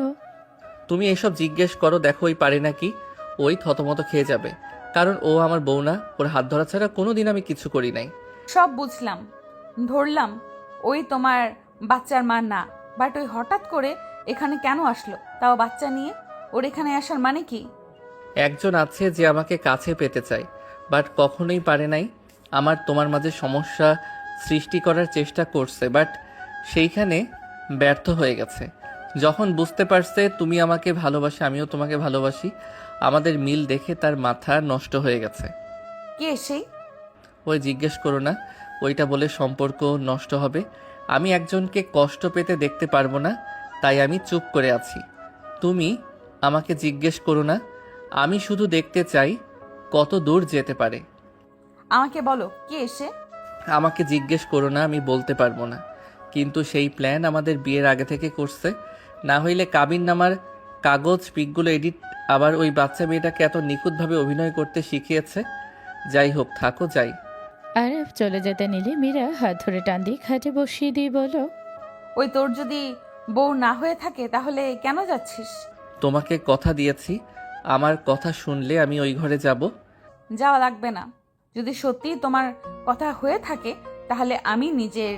তুমি এসব জিজ্ঞেস করো, দেখো ওই পারে নাকি। ওই থতমত খেয়ে যাবে, কারণ ও আমার বউ না। ওর হাত ধরা ছাড়া কোনোদিন আমি কিছু করি নাই। সব বুঝলাম, ধরলাম ওই তোমার বাচ্চার মা না, বাট ওই হঠাৎ করে এখানে কেন আসলো, তাও বাচ্চা নিয়ে? ওর এখানে আসার মানে কি? একজন আছে যে আমাকে কাছে পেতে চায়, বাট কখনোই পারে নাই। তোমার মাঝে সমস্যা সৃষ্টি করার চেষ্টা করছে, বাট সেইখানে ব্যর্থ হয়ে গেছে। যখন বুঝতে পারছে তুমি আমাকে ভালোবাসে, আমিও তোমাকে ভালোবাসি, আমাদের মিল দেখে তার মাথা নষ্ট হয়ে গেছে। কে সেই? ওই জিজ্ঞেস করো না, ওইটা বলে সম্পর্ক নষ্ট হবে। আমি একজনকে কষ্ট পেতে দেখতে পারবো না, তাই আমি চুপ করে আছি। তুমি আমাকে জিজ্ঞেস করো না, আমি শুধু দেখতে চাই কত দূর যেতে পারে। আমাকে বলো, কে এসে? আমাকে জিজ্ঞেস করো না, আমি বলতে পারবো না। কিন্তু সেই প্ল্যান আমাদের বিয়ের আগে থেকে করছে, না হইলে কাবিননামার কাগজ পিকগুলো এডিট, আবার ওই বাচ্চা মেয়েটাকে এত নিখুঁতভাবে অভিনয় করতে শিখিয়েছে। যাই হোক, থাকো, যাই। আরাফ চলে যেতে নিলে মীরা হাত ধরে টান দিয়ে খাটে বসিয়ে দিয়ে বলল, ওই তোর যদি বউ না হয়ে থাকে তাহলে কেন যাচ্ছিস? তোমাকে কথা দিয়েছি, আমার কথা শুনলে আমি ওই ঘরে যাব। যাওয়া লাগবে না। যদি সত্যি তোমার কথা হয়ে থাকে তাহলে আমি নিজের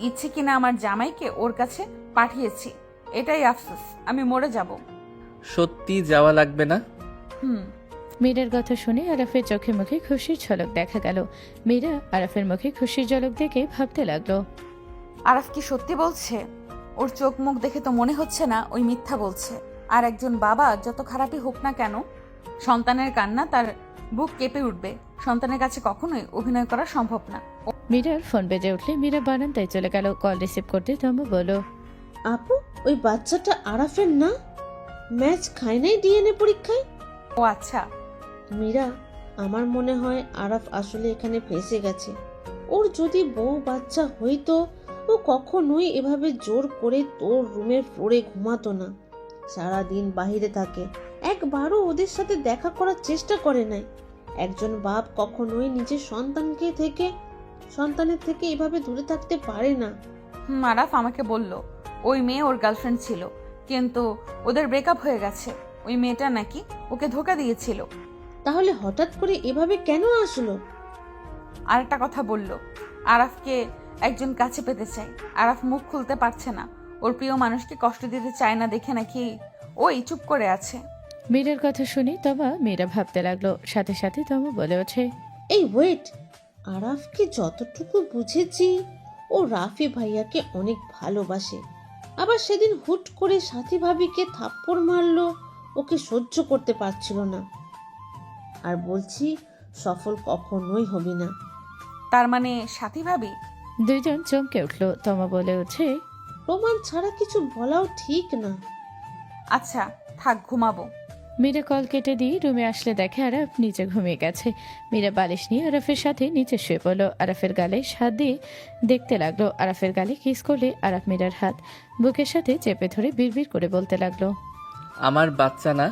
ইচ্ছে কিনা আমার জামাইকে ওর কাছে পাঠিয়েছি, এটাই আফসোস। আমি মরে যাব। সত্যি যাওয়া লাগবে না? মীরার কথা শুনে আরাফের চোখে মুখে খুশির ঝলক দেখা গেল। মীরা আরাফের মুখে খুশির ঝলক দেখে ভাবতে লাগলো, আরাফ কি সত্যি বলছে? ওর চোখ মুখ দেখে তো মনে হচ্ছে না ওই মিথ্যা বলছে। আর একজন বাবা যত খারাপই হোক না কেন, সন্তানের কান্না তার বুক কেঁপে উঠবে। সন্তানের কাছে কখনোই অভিনয় করা সম্ভব না। মীরার ফোন বেজে উঠলে মীরা বারান্দায় চলে গেল। কল রিসিভ করতে তম্বু বলল, আপু, ওই বাচ্চাটা আরাফের না? ম্যাচ খায় নাই ডিএনএ পরীক্ষায়? ও আচ্ছা। মীরা, আমার মনে হয় আরাফ আসলে এখানে ফেঁসে গেছে। ওর যদি বউ বাচ্চা হইতো, ও কখনোই এভাবে জোর করে তোর রুমের ফ্লোরে ঘুমাতো না। সারাদিন বাহিরে থাকে, একবারও ওদের সাথে দেখা করার চেষ্টা করে নাই। একজন বাপ কখনোই নিজের সন্তানের থেকে এভাবে দূরে থাকতে পারে না। আরাফ আমাকে বলল ওই মেয়ে ওর গার্লফ্রেন্ড ছিল, কিন্তু ওদের ব্রেকআপ হয়ে গেছে। ওই মেয়েটা নাকি ওকে ধোকা দিয়েছিল। তাহলে হঠাৎ করে এভাবে কেন আসলো? আর একটা কথা বলল, আরাফকে একজন কাছে পেতে চাই। আরাফ মুখ খুলতে পারছে না, ওর প্রিয় মানুষকে কষ্ট দিতে চায় না দেখে নাকি ওই চুপ করে আছে। মীরার কথা শুনি তমা মীরা ভাবতে লাগলো, সাথে সাথে তমা বলে ওঠে, এই ওয়েট, আরাফকে যতটুকু বুঝেছি ও রাফি ভাইয়াকে অনেক ভালোবাসে। আবার সেদিন হুট করে সাথী ভাবিকে থাপ্পড় মারলো, ওকে সহ্য করতে পারছিল না। আর বলছি সফল কখনোই হবে না। তার মানে সাথী ভাবি? দুইজন চমকে উঠলো। তমা বলে ওঠে, প্রমাণ ছাড়া কিছু বলাও ঠিক না। আচ্ছা থাক, ঘুমাবো। মীরা কল কেটে দিয়ে রুমে আসলে দেখে আরাফ নিচে ঘুমিয়ে গেছে। মীরা বালিশ নিয়ে আরাফের সাথে নিচে শুয়ে পড়লো। আরাফের গালে হাত দিয়ে দেখতে লাগলো। আরাফের গালে কিস করলে আরাফ মীরার হাত বুকের সাথে চেপে ধরে বিড়বিড় করে বলতে লাগলো, আমার বাচ্চা না,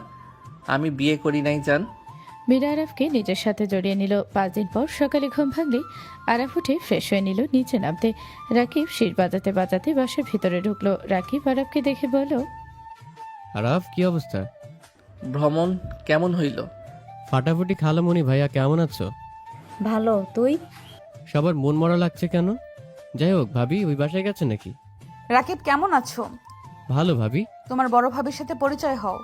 আমি বিয়ে করি নাই জান। মীরা আরাফকে নিজের সাথে জড়িয়ে নিল। 5 দিন পর সকালে ঘুম ভাঙলে আরাফ উঠে ফ্রেশ হয়ে নিল নিচে নামতে। রাকিব শির বাজাতে বাজাতে বাসার ভিতরে ঢুকলো। রাকিব আরাফকে দেখে বলল, আরাফ, কি অবস্থা? ভ্রমণ কেমন হইল? ফাটাফুটি খালামণি ভাইয়া, কেমন আছো? ভালো, তুই? সবার মন মরা লাগছে কেন? যাই হোক, ভাবি ওই বাসায় গেছে নাকি? রাকিব কেমন আছো? ভালো ভাবি। তোমার বড় ভাবির সাথে পরিচয় হও।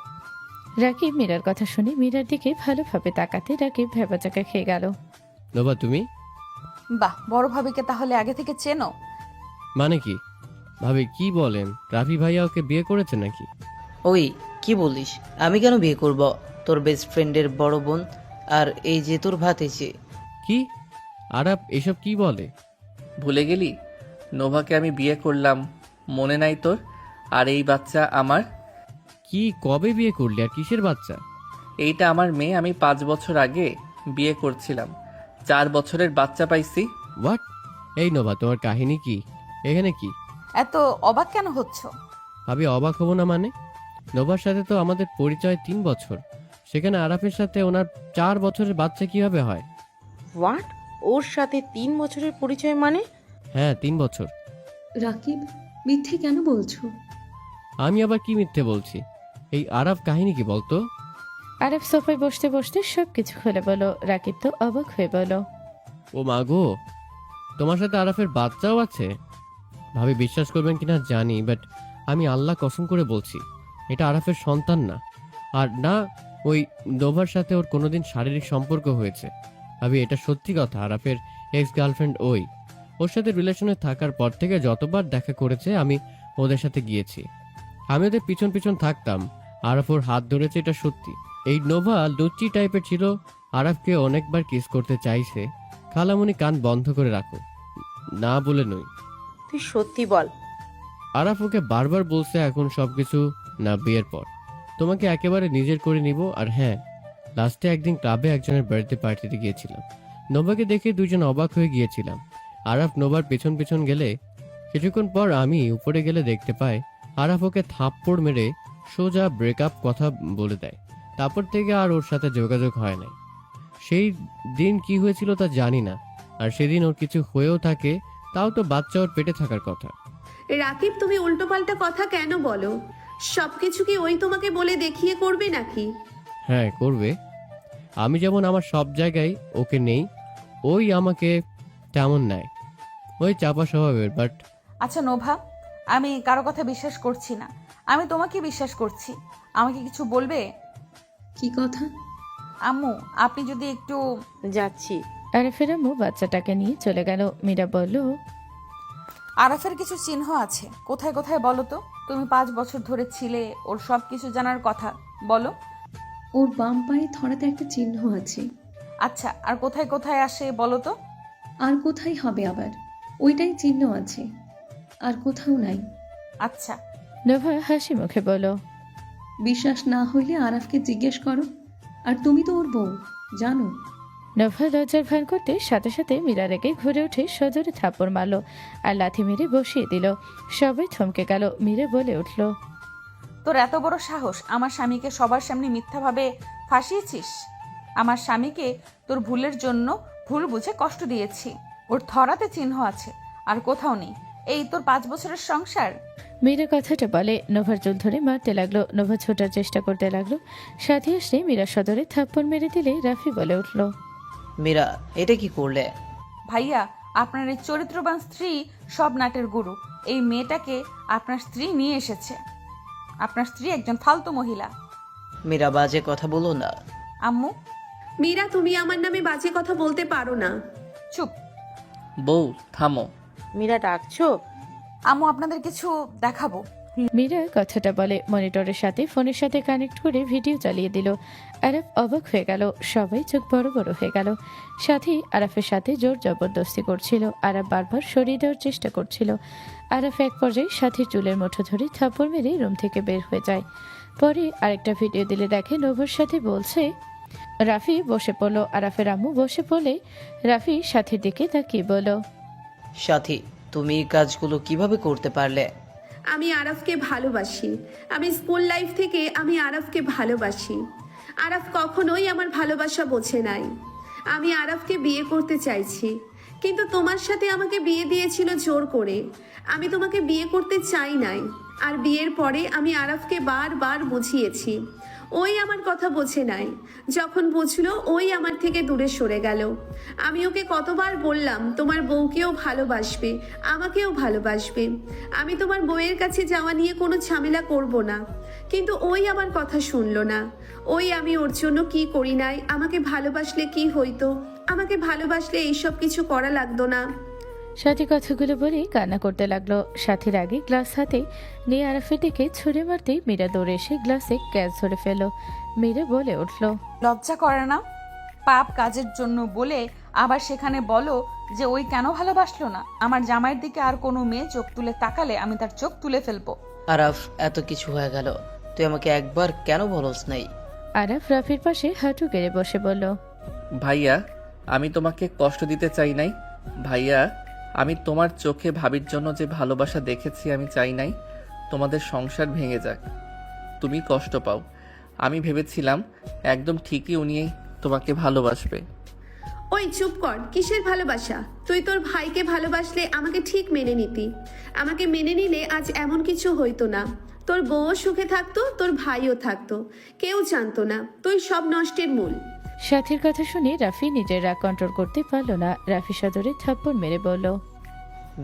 রাকিব মীরার কথা শুনে মীরার দিকে ভালোভাবে তাকাতে রাকিব ভেবাচাকা খেয়ে গেল। নোভা, তুমি? বাহ, বড় ভাবিকে তাহলে আগে থেকে চেনো? মানে কি ভাবি, কি বলেন? রাফি ভাইয়া ওকে বিয়ে করেছে নাকি? ওই কি বলিস? আমি কেন বিয়ে করব? তোর বেস্ট ফ্রেন্ডের বড় বোন, আর এই যে তোর ভাতিজি। কি আরাফ এসব কি বলে? ভুলে গেলি নোভাকে আমি বিয়ে করলাম, মনে নাই তোর? আর এই বাচ্চা আমার। কি, কবে বিয়ে করলি আর কিসের বাচ্চা? এইটা আমার মেয়ে, আমি 5 বছর আগে বিয়ে করছিলাম, 4 বছরের বাচ্চা পাইছি। হোয়াট? এই নোভা, তোমার কাহিনী কি? এখানে কি? এত অবাক কেন হচ্ছ? ভাবি অবাক হব না মানে? নোভার সাথে তো আমাদের পরিচয় 3 বছর, সেখানে আরাফের সাথে ওনার 4 বছরের বাচ্চা কিভাবে হয়? হোয়াট? ওর সাথে 3 বছরের পরিচয় মানে? হ্যাঁ, 3 বছর। রাকিব, মিথ্যে কেন বলছো? আমি আবার কি মিথ্যে বলছি? এই আরাফ কাহিনী কি বলতো? আরাফ সোফায় বসতে বসতে সবকিছু খুলে বলল। রাকিব তো অবাক হয়ে বলল, ও মা গো, তোমার সাথে আরাফের বাচ্চাও আছে? ভাবি বিশ্বাস করবেন কিনা জানি, বাট আমি আল্লাহ কসম করে বলছি এটা আরাফের সন্তান না। আর না, ওই নোভার সাথে ওর কোনোদিন শারীরিক সম্পর্ক হয়েছে। ভাবি এটা সত্যি কথা, আরাফের এক্স গার্লফ্রেন্ড ওর সাথে রিলেশনে থাকার পর থেকে যতবার দেখা করেছে আমি ওদের সাথে গিয়েছি। আমি ওদের পিছন পিছন থাকতাম, আরাফ ওর হাত ধরেছে, এটা সত্যি। এই নোভা লুচি টাইপের ছিল, আরাফকে অনেকবার কিস করতে চাইছে। খালামুনি কান বন্ধ করে রাখো, না বলে নই। তুই সত্যি বল। আরাফ ওকে বারবার বলছে এখন সবকিছু না, বিয়ের পর তোমাকে একেবারে নিজের করে নিব। আর হ্যাঁ, লাস্টে একদিন ক্লাবে একজনের বার্থডে পার্টিতে গিয়েছিলাম, নোভাকে দেখে দুজন অবাক হয়ে গিয়েছিলাম। আরাফ নোভার পেছন পেছন গেলে কিছুক্ষণ পর আমি উপরে গেলে দেখতে পাই আরাফ ওকে থাপ্পড় মেরে সোজা ব্রেকআপ কথা বলে দেয়। তারপর থেকে আর ওর সাথে যোগাযোগ হয় নাই। সেই দিন কি হয়েছিল তা জানি না, আর সেদিন ওর কিছু হয়েও থাকে তাও তো বাচ্চা ওর পেটে থাকার কথা। রাকিব, তুমি উল্টোপাল্টা কথা কেন বলো? সবকিছু কি ওই তোমাকে বলে দেখিয়ে করবে নাকি? হ্যাঁ করবে, আমি যেমন আমার সব জায়গায় ওকে নেই, ওই আমাকে তেমন নেয়। ওই চাপা স্বভাবের। বাট আচ্ছা নোভা, আমি কারো কথা বিশ্বাস করছি না, আমি তোমাকে বিশ্বাস করছি। আমাকে কিছু বলবে? কি কথা? আম্মু, আপনি যদি একটু... যাচ্ছি। আরাফের আম্মু বাচ্চাটাকে নিয়ে চলে গেল। মীরা বলল, আরাফের কিছু চিহ্ন আছে, কোথায় কোথায় বলো তো? তুমি 5 বছর ধরে ছিলে, ওর সব কিছু জানার কথা, বলো। ওর বাম পায়ে থরাতে একটা চিহ্ন আছে। আচ্ছা, আর কোথায় কোথায় আসে বলো তো? আর কোথায় হবে আবার? ওইটাই চিহ্ন আছে, আর কোথাও নাই। আচ্ছা। নোভা হাসি মুখে বলল, বিশ্বাস না হইলে আরাফকে জিজ্ঞেস করো, আর তুমি তো ওর বউ, জানো। নোভা লজ্জার ভান করতে সাথে সাথে মীরা রেগে ঘুরে উঠে সজোরে থাপ্পড় মারল আর লাথি মেরে বসিয়ে দিল। সবাই থমকে গেল। মীরা বলে উঠল, তোর এত বড় সাহস, আমার স্বামীকে সবার সামনে মিথ্যাভাবে ফাঁসিয়েছিস। আমার স্বামীকে তোর ভুলের জন্য ভুল বুঝে কষ্ট দিয়েছি। ওর থরাতে চিহ্ন আছে, আর কোথাও নেই। এই তোর 5 বছরের সংসার। মীরা কথাটা বলে নোভার চুল ধরে মারতে লাগলো। নোভা ছোটার চেষ্টা করতে লাগলো। সাথে আসলে মীরা সদরে থাপ্পড় মেরে দিলে রাফি বলে উঠল, মীরা, এটা কি করলে? ভাইয়া, আপনার এই চরিত্রবান স্ত্রী সব নাটের গুরু। এই মেয়েটাকে আপনার স্ত্রী নিয়ে এসেছে। আপনার স্ত্রী একজন ফালতু মহিলা। মীরা, বাজে কথা বলো না। আম্মু মীরা, তুমি আমার নামে বাজে কথা বলতে পারো না। চুপ। বউ থামো। মীরা ডাকছো? আম্মু আপনাদের কিছু দেখাবো। মীরা কথাটা বলে মনিটরের সাথে ফোনের সাথে কানেক্ট করে ভিডিও চালিয়ে দিল। আরাফ অবাক হয়ে গেল, সবাই চোখ বড় বড় হয়ে গেল। সাথী আরাফের সাথে জোর জবরদস্তি করছিল। আরাফ বারবার সরিয়ে দেওয়ার চেষ্টা করছিল। আরাফ এক পর্যায়ে সাথীর চুলের মুঠো ধরে থাপ্পড় মেরে রুম থেকে বের হয়ে যায়। পরে আরেকটা ভিডিও দিলে দেখে নোভার সাথে বলছে। রাফি বসে পড়লো। আরাফের আম্মু বসে পড়লে রাফি সাথীর দিকে তাকিয়ে বলল, সাথী, তুমি এই কাজগুলো কিভাবে করতে পারলে? আমি আরাফকে ভালোবাসি। আমি স্কুল লাইফ থেকে আমি আরাফকে ভালোবাসি। আরাফ কখনোই আমার ভালোবাসা বোঝে নাই। আমি আরাফকে বিয়ে করতে চাইছি, কিন্তু তোমার সাথে আমাকে বিয়ে দিয়েছিল জোর করে। আমি তোমাকে বিয়ে করতে চাই নাই। আর বিয়ের পরে আমি আরাফকে বারবার বুঝিয়েছি, ওই আমার কথা বোঝে নাই। যখন বুঝলো ওই আমার থেকে দূরে সরে গেল। আমি ওকে কতবার বললাম তোমার বউকেও ভালোবাসবে, আমাকেও ভালোবাসবে, আমি তোমার বউয়ের কাছে যাওয়া নিয়ে কোনো ঝামেলা করব না, কিন্তু ওই আমার কথা শুনলো না। ওই আমি ওর জন্য কি করি নাই, আমাকে ভালোবাসলে কি হইতো, আমাকে ভালোবাসলে এইসব কিছু করা লাগতো না। সাথী কথাগুলো বলে কান্না করতে লাগলো। সাথীর আগে গ্লাস হাতে নিয়ে আরাফের দিকে ছুঁড়ে মারতেই মীরা দৌড়ে এসে গ্লাসে গ্যাস ধরে ফেল। মীরা বলে উঠল, লজ্জা করে না? পাপ কাজের জন্য বলে আবার সেখানে বলো যে ওই কেন ভালোবাসলো না? আমার জামাইয়ের দিকে আর কোনো মেয়ে চোখ তুলে তাকালে আমি তার চোখ তুলে ফেলবো। আরাফ, এত কিছু হয়ে গেল, তুই আমাকে একবার কেন বলস নাই? আরাফ রাফির পাশে হাঁটু গেড়ে বসে বলল, ভাইয়া, আমি তোমাকে কষ্ট দিতে চাই নাই। ভাইয়া, আমি তোমার চোখে ভাবির জন্য যে ভালোবাসা দেখেছি, আমি চাই নাই তোমাদের সংসার ভেঙে যাক, তুমি কষ্ট পাও। আমি ভেবেছিলাম একদম ঠিকই উনি তোমাকে ভালোবাসবে। ওই চুপ কর, কিসের ভালোবাসা? তুই তোর ভাইকে ভালোবাসলে আমাকে ঠিক মেনে নিতি। আমাকে মেনে নিলে আজ এমন কিছু হইতো না। তোর বউও সুখে থাকতো, তোর ভাইও থাকতো, কেউ জানতো না তুই সব নষ্টের মূল। সাথীর কথা শুনে রাফি নিজের রাগ কন্ট্রোল করতে পারল না। রাফি সদরে থাপ্পড় মেরে বলল,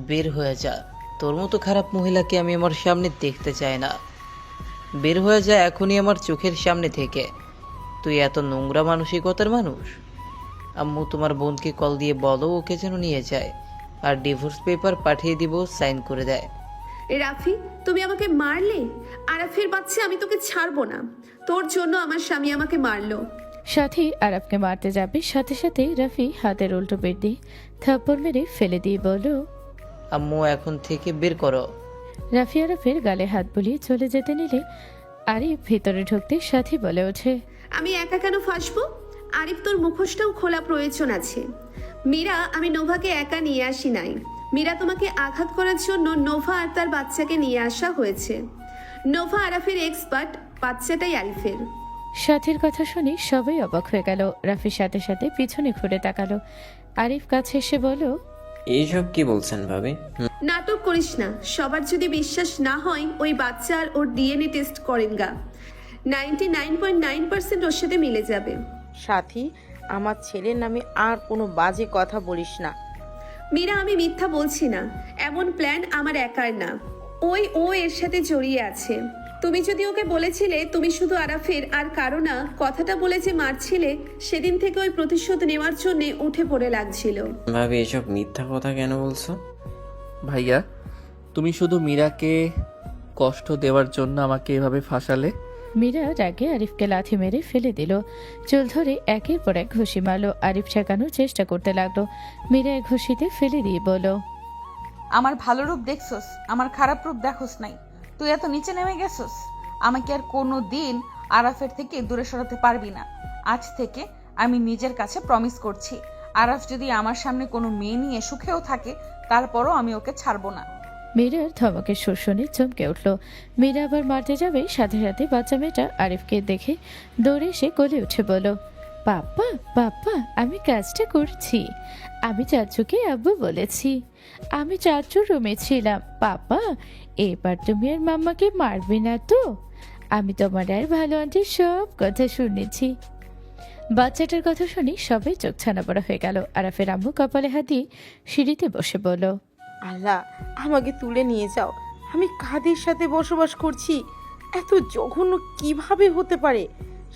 বের হয়ে যা, তোর মতো খারাপ মহিলাকে আমি আমার সামনে দেখতে চাই না। বের হয়ে যা এখনই আমার চোখের সামনে থেকে। তুই এত নোংরা মানসিকতার মানুষ? আম্মু, তোমার বোনকে কল দিয়ে বলো ওকে যেন নিয়ে যায়, আর ডিভোর্স পেপার পাঠিয়ে দিব, সাইন করে দেয়। রাফি, তুমি আমাকে মারলে? আরাফের বাচ্চা, আমি তোকে ছাড়বো না। তোর জন্য আমার স্বামী আমাকে মারলো। সাথী আরাফকে মারতে যাবে, সাথে সাথে রাফি হাতের উল্টো পেট দিয়ে থাপ্পড় মেরে ফেলে দিয়ে বলল, আম্মু, এখন থেকে বের করো। রাফি আরাফের গালে হাত বুলিয়ে চলে যেতে নিলে আরিফ ভিতরে ঢুকতে সাথী বলে ওঠে, আমি একা কেন ফাঁসবো? আরিফ, তোর মুখোশটাও খোলা প্রয়োজন আছে। মীরা, আমি নোভাকে একা নিয়ে আসি নাই। মীরা, তোমাকে আঘাত করার জন্য নোভা আর তার বাচ্চাকে নিয়ে আসা হয়েছে। নোভা আরাফের এক্সপার্ট, বাচ্চাটাই আরিফের। সাথীর কথা শুনে সবাই অবাক হয়ে গেল। রাফির সাথে সাথে পিছনে ঘুরে তাকালো। আরিফ কাছে এসে বলল, এইসব কি বলছেন ভাবি? নাটক করিস না। সবার যদি বিশ্বাস না হয় ওই বাচ্চা আর ওর ডিএনএ টেস্ট করেন গা, 99.9% ওর সাথে মিলে যাবে। সাথী, আমার ছেলের নামে আর কোনো বাজে কথা বলিস না। মীরা, আমি মিথ্যা বলছি না। এমন প্ল্যান আমার একার না, ও এর সাথে জড়িয়ে আছে। তুমি যদি ওকে বলেছিলে তুমি শুধু আরাফের আর কারো না, কথাটা বলে যে মারছিলে, সেদিন থেকে ওই প্রতিশোধ নেওয়ার জন্য উঠে পড়ে লাগছিল। ভাবি, এসব মিথ্যা কথা কেন বলছো? ভাইয়া, তুমি শুধু মীরাকে কষ্ট দেওয়ার জন্য আমাকে এভাবে ফাঁসালে। মীরা রাগে আরিফকে লাথি মেরে ফেলে দিল। চুল ধরে একের পর এক ঘুষি মারল। আরিফ ঠেকানোর চেষ্টা করতে লাগলো। মীরা এক ঘুষিতে ফেলে দিয়ে বলল, আমার ভালো রূপ দেখছস, আমার খারাপ রূপ দেখোস নাই। তুই এত নিচে নেমে গেছস, আমাকে আর কোনো দিন আরাফের থেকে দূরে সরাতে পারবি না। আজ থেকে আমি নিজের কাছে প্রমিস করছি, আরাফ যদি আমার সামনে কোনো মেয়ে নিয়ে সুখেও থাকে, তারপরও আমি ওকে ছাড়বো না। মীরার ধমকের সুর শুনে চমকে উঠল। মীরা আবার মারতে যাবে, সাথে সাথে বাচ্চা মেয়েটা আরিফকে দেখে দৌড়ে এসে কোলে উঠে বলল, পাপ্পা পাপ্পা, আমি কাজটা করছি। আমি চাচুকে আব্বু বলেছি, আমি চাচুর রুমে ছিলাম। পাপা, এবার তুমি আর মাম্মাকে মারবে না তো? আমি তোমার আর ভালো আন্টির সব কথা শুনেছি। বাচ্চাটার কথা শুনে সবাই চোখ ছানাবড়া হয়ে গেল। আরাফের আম্মু কপালে হাত দিয়ে সিঁড়িতে বসে বলল, আল্লাহ, আমাকে তুলে নিয়ে যাও। আমি কাদের সাথে বসবাস করছি? এত জঘন্য কিভাবে হতে পারে?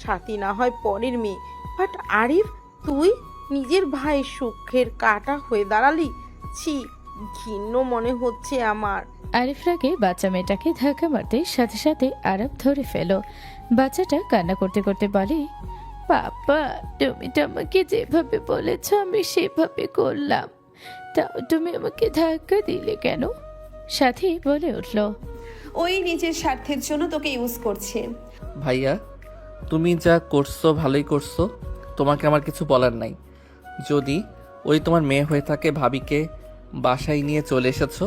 সাথী না হয় পরের মেয়ে, বাট আরিফ, তুই নিজের ভাইয়ের সুখের কাটা হয়ে দাঁড়ালি। ছি, ঘৃণ্য মনে হচ্ছে আমার। আরিফ রাগে বাচ্চা মেয়েটাকে ধাক্কা মারতে সাথে সাথে আরাফ ধরে ফেল। বাচ্চাটা কান্না করতে করতে বলে, পাপা, তুমি তো আমাকে যেভাবে বলেছ আমি সেভাবে করলাম, তাও তুমি আমাকে ধাক্কা দিলে কেন? সাথী বলে উঠল, ওই নিজের স্বার্থের জন্য তোকে ইউজ করছে। ভাইয়া, তুমি যা করছো ভালোই করছো, তোমাকে আমার কিছু বলার নাই। যদি ওই তোমার মেয়ে হয়ে থাকে, ভাবিকে বাসায় নিয়ে চলে এসেছো।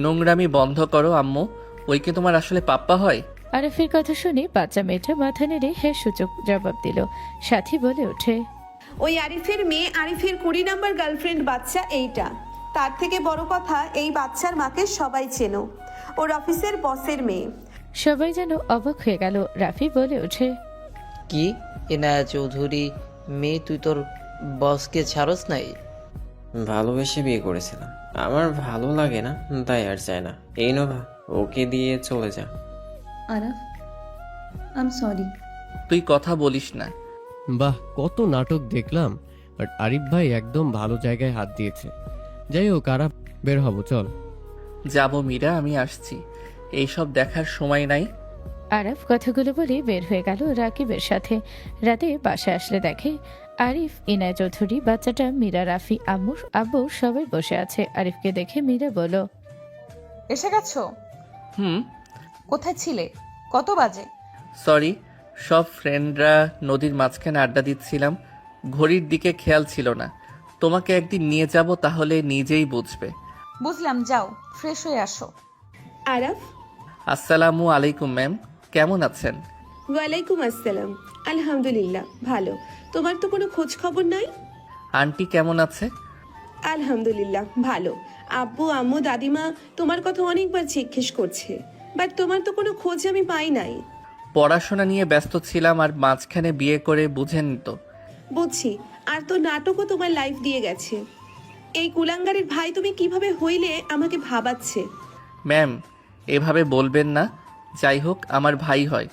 নোংরামি বন্ধ করো আম্মু, ওইকে তোমার আসলে পাপ্পা হয়? আরাফের কথা শুনে বাচ্চা মেয়েটা মাথা নেড়ে হ্যাঁ সূচক জবাব দিল। সাথী বলে ওঠে, ওই আরিফের মেয়ে, আরিফের 20 নাম্বার গার্লফ্রেন্ড বাচ্চা এইটা। তার থেকে বড় কথা, এই বাচ্চার মাকে সবাই চেনো, ওর অফিসের বসের মেয়ে। সবাই যেন অবাক হয়ে গেল। রাফি বলে ওঠে, কি এনায়া চৌধুরী মেয়ে, তুই তোর বসকে ছাড়স নাই? ভালোবেসে বিয়ে করেছিলাম, আমার ভালো লাগে না তাই আর চাই না। এই নোভা, ওকে দিয়ে চলে যা। Araf, I am sorry. তুই কথা বলিস না। বাহ, কত নাটক দেখলাম, বাট আরিফ ভাই একদম ভালো জায়গায় হাত দিয়েছে। যাই হোক, আরাফ, বের হব, চল। যাবো মীরা, আমি আসছি, এইসব দেখার সময় নাই। আরাফ কথাগুলো বলে বের হয়ে গেল রাকিবের সাথে। রাতে বাসায় আসলে দেখে আরিফ, ইনায়া চৌধুরী, বাচ্চাটা, মীরা, রাফি, আব্বু সবাই বসে আছে। আরিফকে দেখে মীরা বলল, এসে গেছো? হুম। কোথায় ছিলে? কত বাজে? সরি, সব ফ্রেন্ডরা নদীর মাঝখানে আড্ডা দিচ্ছিলাম, ঘড়ির দিকে খেয়াল ছিল না। তোমাকে একদিন নিয়ে যাব, তাহলে নিজেই বুঝবে। বুঝলাম, যাও ফ্রেশ হয়ে আসো। আরাফ, আসসালামু আলাইকুম ম্যাম, কেমন আছেন? ওয়ালাইকুম আসসালাম। আলহামদুলিল্লাহ ভালো। তোমার তো কোনো খোঁজ খবর নাই। আন্টি কেমন আছে? আলহামদুলিল্লাহ ভালো। আব্বু, আম্মু, দাদিমা তোমার কথা অনেকবার জিজ্ঞেস করছে, বাট তোমার তো কোনো খোঁজ আমি পাই নাই। পড়াশোনা নিয়ে ব্যস্ত ছিলাম, আর মাঝখানে বিয়ে করে, বুঝেন তো। বুঝছি, আর তো নাটকও তোমার লাইফ দিয়ে গেছে। এই কুলাঙ্গারের ভাই তুমি কিভাবে হইলে আমাকে ভাবাচ্ছে। ম্যাম, এভাবে বলবেন না। যাই হোক, আমার ভাই হয়।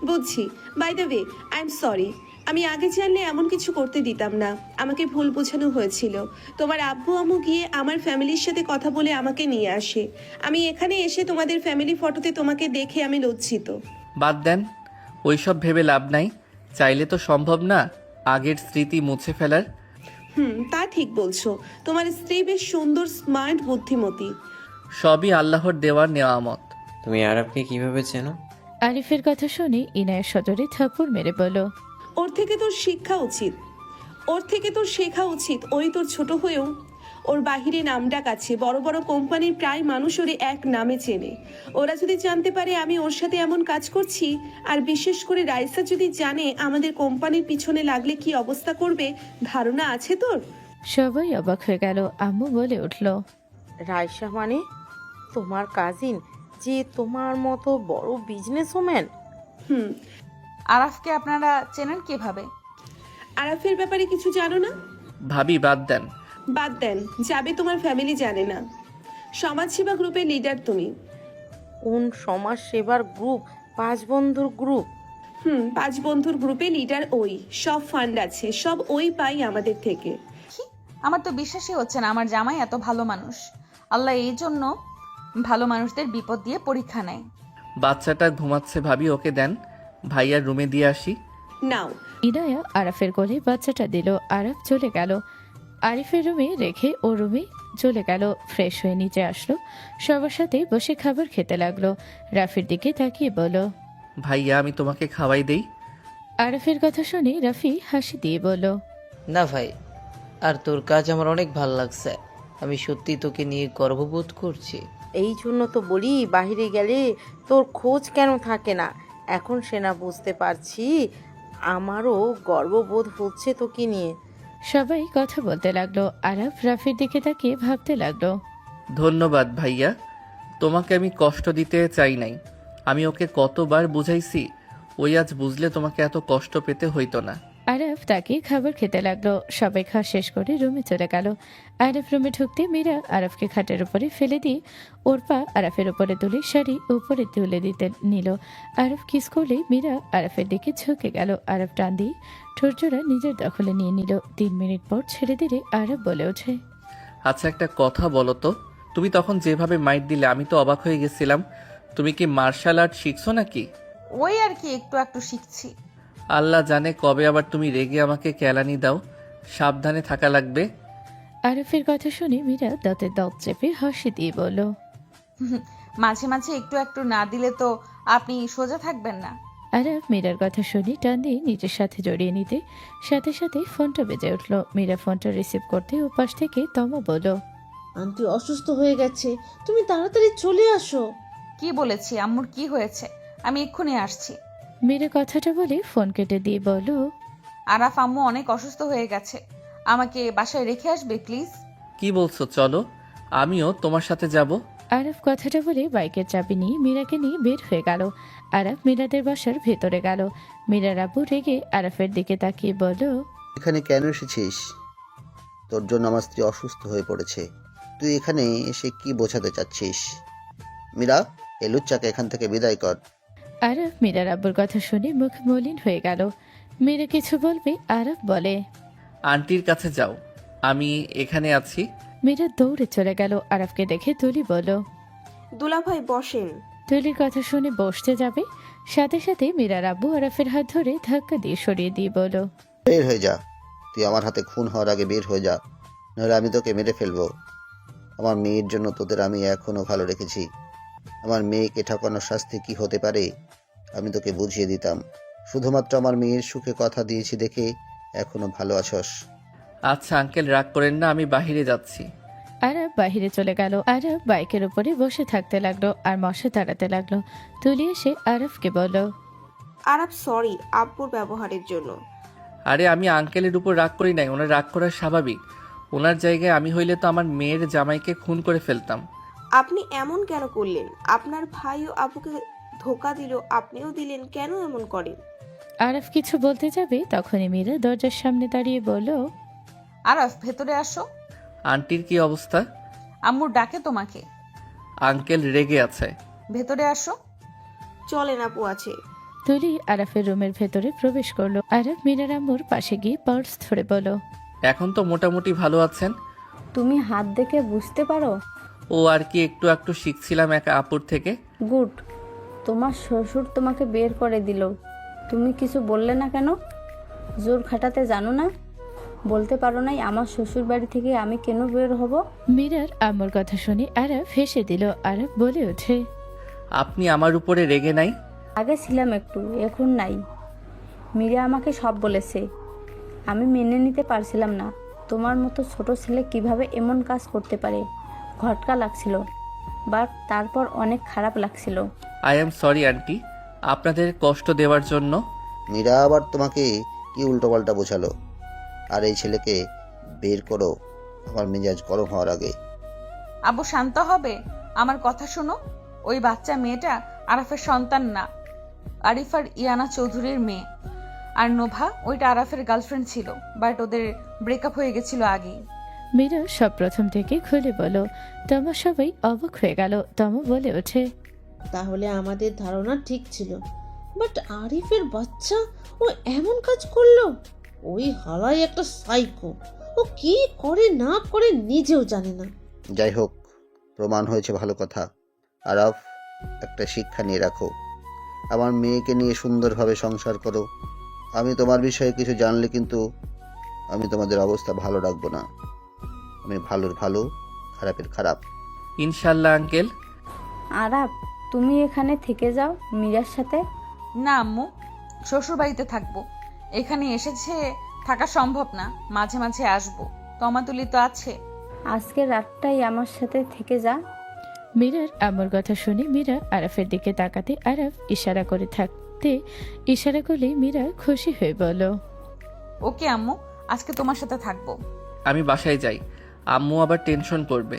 বুঝছি। By the way, I am sorry. আমি আগে জানলে এমন কিছু করতে দিতাম না। আমাকে ভুল বোঝানো হয়েছিল। তোমার আব্বু আম্মু গিয়ে আমার ফ্যামিলির সাথে কথা বলে আমাকে নিয়ে আসে। আমি এখানে এসে তোমাদের ফ্যামিলি ফটোতে তোমাকে দেখে আমি লজ্জিত। বাদ দেন, ওইসব ভেবে লাভ নাই। চাইলে তো সম্ভব না আগের স্মৃতি মুছে ফেলার। তা ঠিক বলছো। তোমার স্ত্রী বেশ সুন্দর, স্মার্ট, বুদ্ধিমতী। সবই আল্লাহর দেওয়ার নেয়ামত। তুমি আরবকে কিভাবে চেনো? আরিফের কথা শুনে ইনায়া সজরে থাপ্পড় মেরে বলল, ওর থেকে তোর শিক্ষা উচিত, ওর থেকে তোর শেখা উচিত। ওই তোর ছোট হয়েও ওর বাহিরে নামডাক আছে। বড় বড় কোম্পানির প্রায় মানুষ ওরে এক নামে চেনে। ওরা যদি জানতে পারে আমি ওর সাথে এমন কাজ করছি, আর বিশেষ করে রাইসা যদি জানে আমাদের কোম্পানির পিছনে লাগলে কি অবস্থা করবে, ধারণা আছে তোর? সবাই অবাক হয়ে গেল। আম্মু বলে উঠল, রাইসা মানে তোমার কাজিন, যে তোমার মতো বড় বিজনেস ওম্যান? আরাফকে আপনারা চেনেন কিভাবে? আরাফের ব্যাপারে কিছু জানো না? ভাবি, বাদ দেন। বাদ দেন, যাবে তোমার ফ্যামিলি জানে না। সমাজসেবা গ্রুপের লিডার তুমি। কোন সমাজ সেবার গ্রুপ? 5 বন্ধুর গ্রুপ? 5 বন্ধুর গ্রুপে লিডার ওই। সব ফান্ড আছে, সব ওই পাই আমাদের থেকে। কি? আমার তো বিশ্বাসই হচ্ছে না আমার জামাই এত ভালো মানুষ। আল্লাহ এই জন্য ভালো মানুষদের বিপদ দিয়ে পরীক্ষা নেয়। বাচ্চাটা ঘুমাচ্ছে ভাবি, ওকে দেন, ভাইয়ার রুমে দিয়ে আসি। নাও। ইনায়া আরাফের কোলে বাচ্চাটা দিল। আরাফ চলে গেল। আরিফের রুমে রেখে ও রুমে চলে গেল। ফ্রেশ হয়ে নিচে আসলো, সবার সাথে বসে খাবার খেতে লাগলো। রাফির দিকে তাকিয়ে বলল, ভাইয়া, আমি তোমাকে খাওয়াই দেই। আরাফের কথা শুনে রাফি হাসি দিয়ে বলল, না ভাই, আর তোর কাজ আমার অনেক ভালো লাগছে। আমি সত্যি তোকে নিয়ে গর্ববোধ করছি। এই জন্য তো বলি বাইরে গেলে তোর খোঁজ কেন থাকে না। এখন সেনা বুঝতে পারছি, আমারও গর্ববোধ হচ্ছে তোকে নিয়ে। সবাই কথা বলতে লাগলো। আরাফ রাফির দিকে তাকিয়ে ভাবতে লাগলো, ধন্যবাদ ভাইয়া, তোমাকে আমি কষ্ট দিতে চাই নাই। আমি ওকে কতবার বুঝাইছি, ওই আজ বুঝলে তোমাকে এত কষ্ট পেতে হইতো না। আরাফ তাকে খাবার খেতে লাগলো। সবাই খাওয়া শেষ করে রুমে চলে গেল। আরাফ রুমে ঢুকতে মীরা আরাফকে খাটের উপরে ফেলে দিয়ে ওর পা আরাফের উপরে তুলে শাড়ি উপরে তুলে দিতে নিল। আরাফ কিস করলে মীরা আরাফের দিকে ঝুঁকে গেল। আরাফ টান দিয়ে ঠোঁটজোড়া নিজের দখলে নিয়ে নিল। 3 মিনিট পর ছেড়ে দিলে আরাফ বলে ওঠে, আচ্ছা একটা কথা বলো তো, তুমি তখন যেভাবে মাইট দিলে আমি তো অবাক হয়ে গেছিলাম। তুমি কি মার্শাল আর্ট শিখছো নাকি? ওই আর কি একটু একটু শিখছি। আল্লাহ জানে কবে আবার তুমি রেগে আমাকে কেলানি দাও। সাবধানে থাকা লাগবে। আরাফের কথা শুনে মীরা দাঁতের দাঁত চেপে হাসি দিয়ে বলল, মাঝে মাঝে একটু একটু না দিলে তো আপনি সোজা থাকবেন না। আরাফ মীরার কথা শুনে টান দিয়ে নিজের সাথে জড়িয়ে নিতে সাথে সাথে ফোনটা বেজে উঠল। মীরা ফোনটা রিসিভ করতে ওপাশ থেকে তমা বলল, আন্টি অসুস্থ হয়ে গেছে, তুমি তাড়াতাড়ি চলে আসো। কি বলেছি? আম্মুর কি হয়েছে? আমি এক্ষুনি আসছি। মীরা কথাটা বলে ফোন কেটে দিয়ে বলল, আরাফ আম্মু অনেক অসুস্থ হয়ে গেছে, আমাকে বাসায় রেখে আসবে প্লিজ। কি বলছো? চলো আমিও তোমার সাথে যাব। আরাফ কথাটা বলে বাইকের চাবি নিয়ে মীরাকে নিয়ে বের হয়ে গেল। আরাফ মীরাদের বাসার ভেতরে গেল। মীরার আব্বু রেগে আরাফের দিকে তাকিয়ে বলল, এখানে কেন এসেছিস? তোর জন্য আমার স্ত্রী অসুস্থ হয়ে পড়েছে, তুই এখানে এসে কি বোঝাতে চাচ্ছিস? মীরা, এই লুচ্চাকে এখান থেকে বিদায় কর। আরাফ মীরার আব্বুর কথা শুনে মুখ মলিন হয়ে গেল। মীরা কিছু বলবে আরাফ বলে, আন্টির কাছে যাও, আমি এখানে আছি। মীরা দৌড়ে চলে গেল। আরাফকে দেখে তুলি বলল, দুলাভাই বসেন। তুলির কথা শুনে বসতে যাবে, সাথে সাথে মীরার আব্বু আরাফের হাত ধরে ধাক্কা দিয়ে সরিয়ে দিয়ে বলল, বের হয়ে যা, তুই আমার হাতে খুন হওয়ার আগে বের হয়ে যা, নাহলে আমি তোকে মেরে ফেলবো। আমার মেয়ের জন্য তোদের আমি এখনো ভালো রেখেছি। আমার মেয়েকে ঠকানোর শাস্তি কি হতে পারে আমি তোকে বুঝিয়ে দিতাম। শুধুমাত্র আমার মেয়ের সুখে কথা দিয়েছি দেখে এখনো ভালো আছস। আচ্ছা আঙ্কেল রাগ করেন না, আমি বাহিরে যাচ্ছি। আরাফ বাহিরে চলে গেল। আরাফ বাইকের উপরে বসে থাকতে লাগলো আর মশা তাড়াতে লাগলো। তুলি এসে আরাফকে বলল, আরাফ সরি আব্বুর ব্যবহারের জন্য। আরে আমি আঙ্কেলের উপর রাগ করি নাই, ওনার রাগ করা স্বাভাবিক। ওনার জায়গায় আমি হইলে তো আমার মেয়ের জামাইকে খুন করে ফেলতাম। আপনি এমন কেন করলেন? আপনার ভাইও আব্বুকে ধোকা দিল, আপনিও দিলেন, কেন এমন করেন? আরাফ কিছু বলতে যাবে তখনই মীরা দরজার সামনে দাঁড়িয়ে বলল, আরাফ ভেতরে আসো। আন্টির কি অবস্থা? আম্মুর ডাকে তোমাকে। আঙ্কেল রেগে আছে। ভেতরে আসো। চলেন আপু আছে। তুলি আরাফের রুমের ভেতরে প্রবেশ করলো। আরাফ মীরার আম্মুর পাশে গিয়ে পার্স ধরে বলল, এখন তো মোটামুটি ভালো আছেন। তুমি হাত দেখে বুঝতে পারো? ও আর কি একটু একটু শিখছিলাম এক আপুর থেকে। গুড। তোমার শ্বশুর তোমাকে বের করে দিল, তুমি কিছু বললে না কেন? জোর খাটাতে জানো না? বলতে পারো নাই আমার শ্বশুর বাড়ি থেকে আমি কেন বের হব? মীরার আম্মুর কথা শুনে আরাফ হেসে দিল। আরাফ বলে ওঠে, আপনি আমার উপরে রেগে নাই? আগে ছিলাম একটু, এখন নাই। মীরা আমাকে সব বলেছে, আমি মেনে নিতে পারছিলাম না। তোমার মতো ছোট ছেলে কিভাবে এমন কাজ করতে পারে, ঘটকা লাগছিল, বাট তারপর অনেক খারাপ লাগছিল। আই এম সরি আন্টি, আপনাদের কষ্ট দেওয়ার জন্য। মীরা আবার তোমাকে কি উল্টোপাল্টা বোঝালো? আর এই ছেলেকে বের করো আমার মেজাজ গরম হওয়ার আগে। আব্বু শান্ত হবে, আমার কথা শোনো। ওই বাচ্চা মেয়েটা আরাফের সন্তান না, আরিফ আর ইয়ানা চৌধুরীর মেয়ে। আর নোভা ওইটা আরাফের গার্লফ্রেন্ড ছিল, বাট ওদের ব্রেকআপ হয়ে গেছিল আগেই। মীরা সব প্রথম থেকে খুলে বলো। তমা সবাই অবাক হয়ে গেল। তমা বলে ওঠে, তাহলে আমাদের ধারণা ঠিক ছিল, বাট আরিফের বাচ্চা ও এমন কাজ করলো? ওই হালাই একটা সাইকো, ও কি করে না করে নিজেও জানে না। যাই হোক, প্রমাণ হয়েছে ভালো কথা। আরাফ, একটা শিক্ষা নিয়ে রাখো, আমার মেয়েকে নিয়ে সুন্দরভাবে সংসার করো। আমি তোমার বিষয়ে কিছু জানলে কিন্তু আমি তোমাদের অবস্থা ভালো রাখবো না। আমি ভালোর ভালো, খারাপের খারাপ। ইনশাল্লাহ আঙ্কেল। আরাফ, তুমি এখানে থেকে যাও মীরার সাথে। না আম্মু, শ্বশুর বাড়িতে থাকবো। এখানে এসেছে থাকা সম্ভব না, মাঝে মাঝে আসবো। তমাতুলি তো আছে। আজকে রাতটাই আমার সাথে থেকে যা। মীরার আম্মুর কথা শুনে মীরা আরাফের দিকে তাকাতে আরাফ ইশারা করে থাকতে ইশারা করলে মীরা খুশি হয়ে বলল, ওকে আম্মু, আজকে তোমার সাথে থাকবো। আমি বাসায় যাই, আম্মু আবার টেনশন করবে।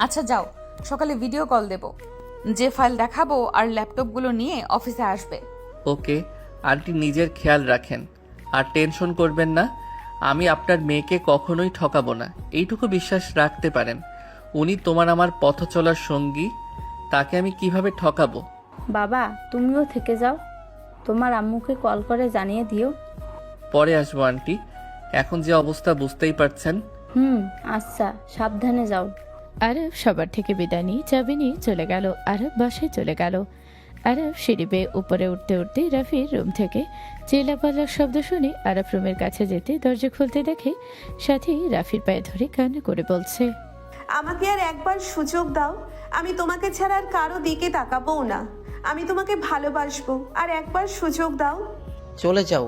আচ্ছা যাও, সকালে ভিডিও কল দেব। যে ফাইল দেখাবো আর ল্যাপটপগুলো নিয়ে অফিসে আসবে। ওকে আন্টি, নিজের খেয়াল রাখেন। আর টেনশন করবেন না, আমি আপনার মেয়েকে কখনোই ঠকাবো না, এইটুকু বিশ্বাস রাখতে পারেন। উনি তোমার আমার পথ চলার সঙ্গী, তাকে আমি কিভাবে ঠকাবো? বাবা তুমিও থেকে যাও, তোমার আম্মুকে কল করে জানিয়ে দিও। পরে আসবো আন্টি, এখন যে অবস্থা বুঝতেই পারছেন। আচ্ছা সাবধানে যাও। আরব সবার থেকে বিদায় নিয়ে চাবি নিয়ে চলে গেল। আরব বাসায় চলে গেল। আরব সিঁড়ি বেয়ে উপরে উঠতে উঠতে রাফির রুম থেকে চিল্লাপাল্লার শব্দ শুনে আরব রুমের কাছে যেতে দরজা খুলতে দেখে সাথী রাফির পায়ে ধরে কান্না করে বলছে, আমাকে আর একবার সুযোগ দাও, আমি তোমাকে ছাড়া আর কারো দিকে তাকাবও না। আমি তোমাকে ভালোবাসবো, আর একবার সুযোগ দাও। চলে যাও,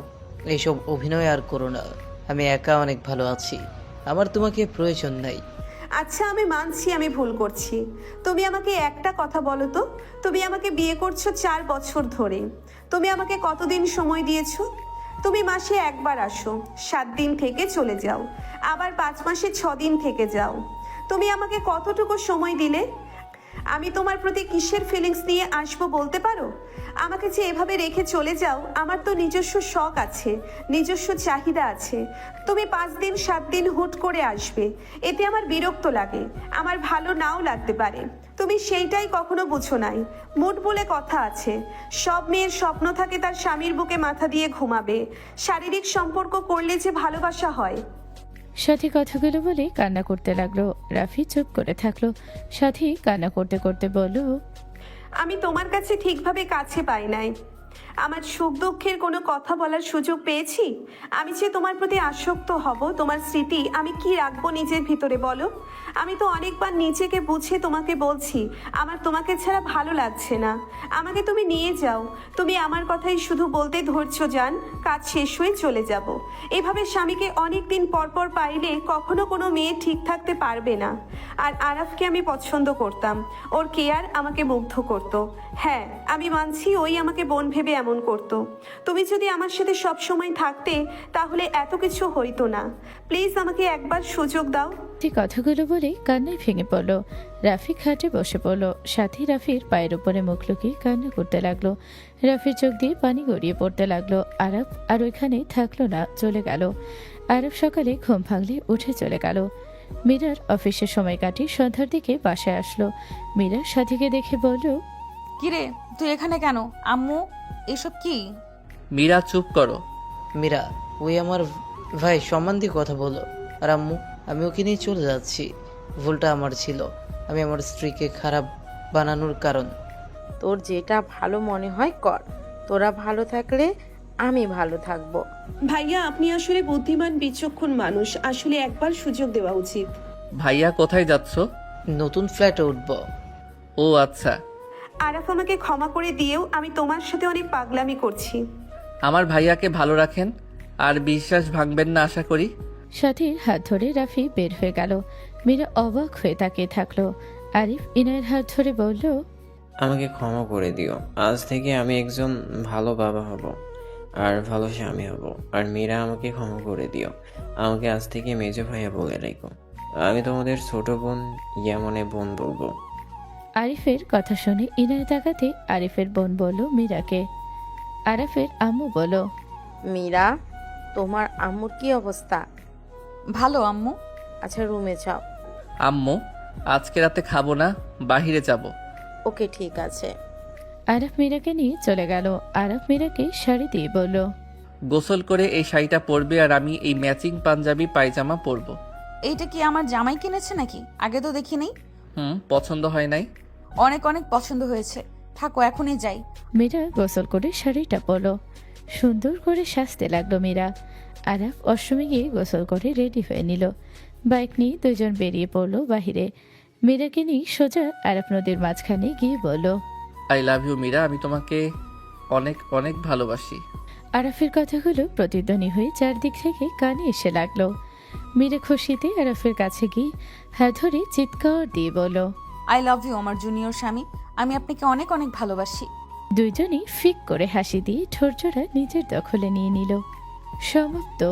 এইসব অভিনয় আর করো না। আমি একা অনেক ভালো আছি, আমার তোমাকে প্রয়োজন নাই। আচ্ছা আমি মানছি আমি ভুল করছি। তুমি আমাকে একটা কথা বলো তো, তুমি আমাকে বিয়ে করছো 4 বছর ধরে। তুমি আমাকে কতদিন সময় দিয়েছো? তুমি মাসে একবার আসো, 7 দিন থেকে চলে যাও, আবার 5 মাসে 6 দিন থেকে যাও। তুমি আমাকে কতটুকু সময় দিলে? আমি তোমার প্রতি কিসের ফিলিংস নিয়ে আসবো বলতে পারো? আমাকে যে এভাবে রেখে চলে যাও, আমার তো নিজস্ব শখ আছে, নিজস্ব চাহিদা আছে। তুমি 5 দিন 7 দিন হুট করে আসবে, এতে আমার বিরক্ত লাগে, আমার ভালো নাও লাগতে পারে। তুমি সেইটাই কখনো বুঝো নাই। মুড বলে কথা আছে, সব মেয়ের স্বপ্ন থাকে তার স্বামীর বুকে মাথা দিয়ে ঘুমাবে। শারীরিক সম্পর্ক করলে যে ভালোবাসা হয়। সাথী কথাগুলো বলে কান্না করতে লাগলো। রাফি চুপ করে থাকলো। সাথী কান্না করতে করতে বলল, আমি তোমার কাছে ঠিকভাবে কাছে পাই নাই। আমার সুখ দুঃখের কোনো কথা বলার সুযোগ পেয়েছি? আমি যে তোমার প্রতি আসক্ত হব, তোমার স্মৃতি আমি কি রাখবো নিজের ভিতরে বলো? আমি তো অনেকবার নিজেকে বুঝে তোমাকে বলছি আমার তোমাকে ছাড়া ভালো লাগছে না, আমাকে তুমি নিয়ে যাও। তুমি আমার কথাই শুধু বলতে ধৈর্য যান, কাজ শেষ হয়ে চলে যাব। এভাবে স্বামীকে অনেক দিন পর পর পাইলে কখনো কোনো মেয়ে ঠিক থাকতে পারবে না। আর আরাফকে আমি পছন্দ করতাম, ওর কেয়ার আমাকে মুগ্ধ করতো। হ্যাঁ আমি মানছি ওই আমাকে বোন ভেবে এমন করতো। তুমি যদি আমার সাথে সব সময় থাকতে তাহলে এত কিছু হইতো না। প্লিজ আমাকে একবার সুযোগ দাও। ঠিক কথাগুলো বলে কান্নায় ভেঙে পড়লো। রাফি খাটে বসে পড়লো। সাথী রাফির পায়ের উপরে মুখ লুকিয়ে কান্না করতে লাগলো। রাফির চোখ দিয়ে পানি গড়িয়ে পড়তে লাগলো। আরব আর ওইখানে থাকলো না, চলে গেল। আরব সকালে ঘুম ভাঙলে উঠে চলে গেল। মীরার অফিসের সময় কাটিয়ে সন্ধ্যার দিকে বাসায় আসলো। মীরা সাথীকে দেখে বলল, কিরে তুই এখানে কেন? আম্মু এসব কি? মীরা চুপ করো। মীরা, ওই আমার ভাই, সম্মান দিয়ে কথা বলো। আর আম্মু, আমি ওকে নিয়ে চলে যাচ্ছি। ভুলটা আমার ছিল, আমি আমার স্ত্রীকে খারাপ বানানোর কারণ। তোর যেটা ভালো মনে হয় কর, তোরা ভালো থাকলে আমি ভালো থাকবো। ভাইয়া আপনি আসলে বুদ্ধিমান বিচক্ষণ মানুষ, আসলে একবার সুযোগ দেওয়া উচিত। ভাইয়া কোথায় যাচ্ছ? নতুন ফ্ল্যাটে উঠবো। ও আচ্ছা। আরাফ আমাকে ক্ষমা করে দিয়েও আমি তোমার সাথে অনেক পাগলামি করছি। আমার ভাইয়াকে ভালো রাখেন আর বিশ্বাস ভাঙবেন না আশা করি। সাথীর হাত ধরে রাফি বের হয়ে গেল। মীরা অবাক হয়ে তাকিয়ে থাকলো। আরিফ ইনায়ের হাত ধরে বলল, আমাকে ক্ষমা করে দিও। আজ থেকে আমি একজন ভালো বাবা হব আর ভালো স্বামী হব। আর মীরা, আমাকে ক্ষমা করে দিও। আমাকে আজ থেকে মেজো ভাইয়া বলে রেখো। আমি তোমাদের ছোট বোন ইয়ামনে বোন বলবো। আরিফের কথা শুনে ইনায় তাকাতে আরিফের বোন বলল মীরাকে। আরাফের আম্মু বলল, মীরা, তোমার আম্মুর কি অবস্থা? ভালো আম্মু। আচ্ছা রুমে যাও। আম্মু, আজকে রাতে খাবো না, বাহিরে যাব। ওকে ঠিক আছে। আরাফ মীরাকে নিয়ে চলে গেল। আরাফ মীরাকে শাড়ি দিয়ে বলল, গোসল করে এই শাড়িটা পরবে আর আমি এই ম্যাচিং পাঞ্জাবি পায়জামা পরবো। এইটা কি আমার জামাই কিনেছে নাকি? আগে তো দেখিনি। পছন্দ হয় নাই? অনেক অনেক পছন্দ হয়েছে, থাকো এখনই যাই। মীরা গোসল করে শাড়িটা পরল। সুন্দর করে সাজতে লাগলো মীরা। আরাফ অষ্টমী গিয়ে গোসল করে রেডি হয়ে নিল। বাইক নিয়ে দুজন বেরিয়ে পড়লো বাহিরে। মীরাকে নিয়ে সোজা আরাফ নদীর মাঝখানে গিয়ে বলল, আই লাভ ইউ মীরা, আমি তোমাকে অনেক অনেক ভালোবাসি। আরাফের কথাগুলো প্রতিধ্বনি হয়ে চারদিক থেকে কানে এসে লাগলো। মীরা খুশিতে আরাফের কাছে গিয়ে হাত ধরে চিৎকার দিয়ে বলল, আই লাভ ইউ আমার জুনিয়র স্বামী, আমি আপনাকে অনেক অনেক ভালোবাসি। দুইজনই ফিক করে হাসি দিয়ে ঠোঁটজোড়া নিজের দখলে নিয়ে নিল। সমাপ্ত।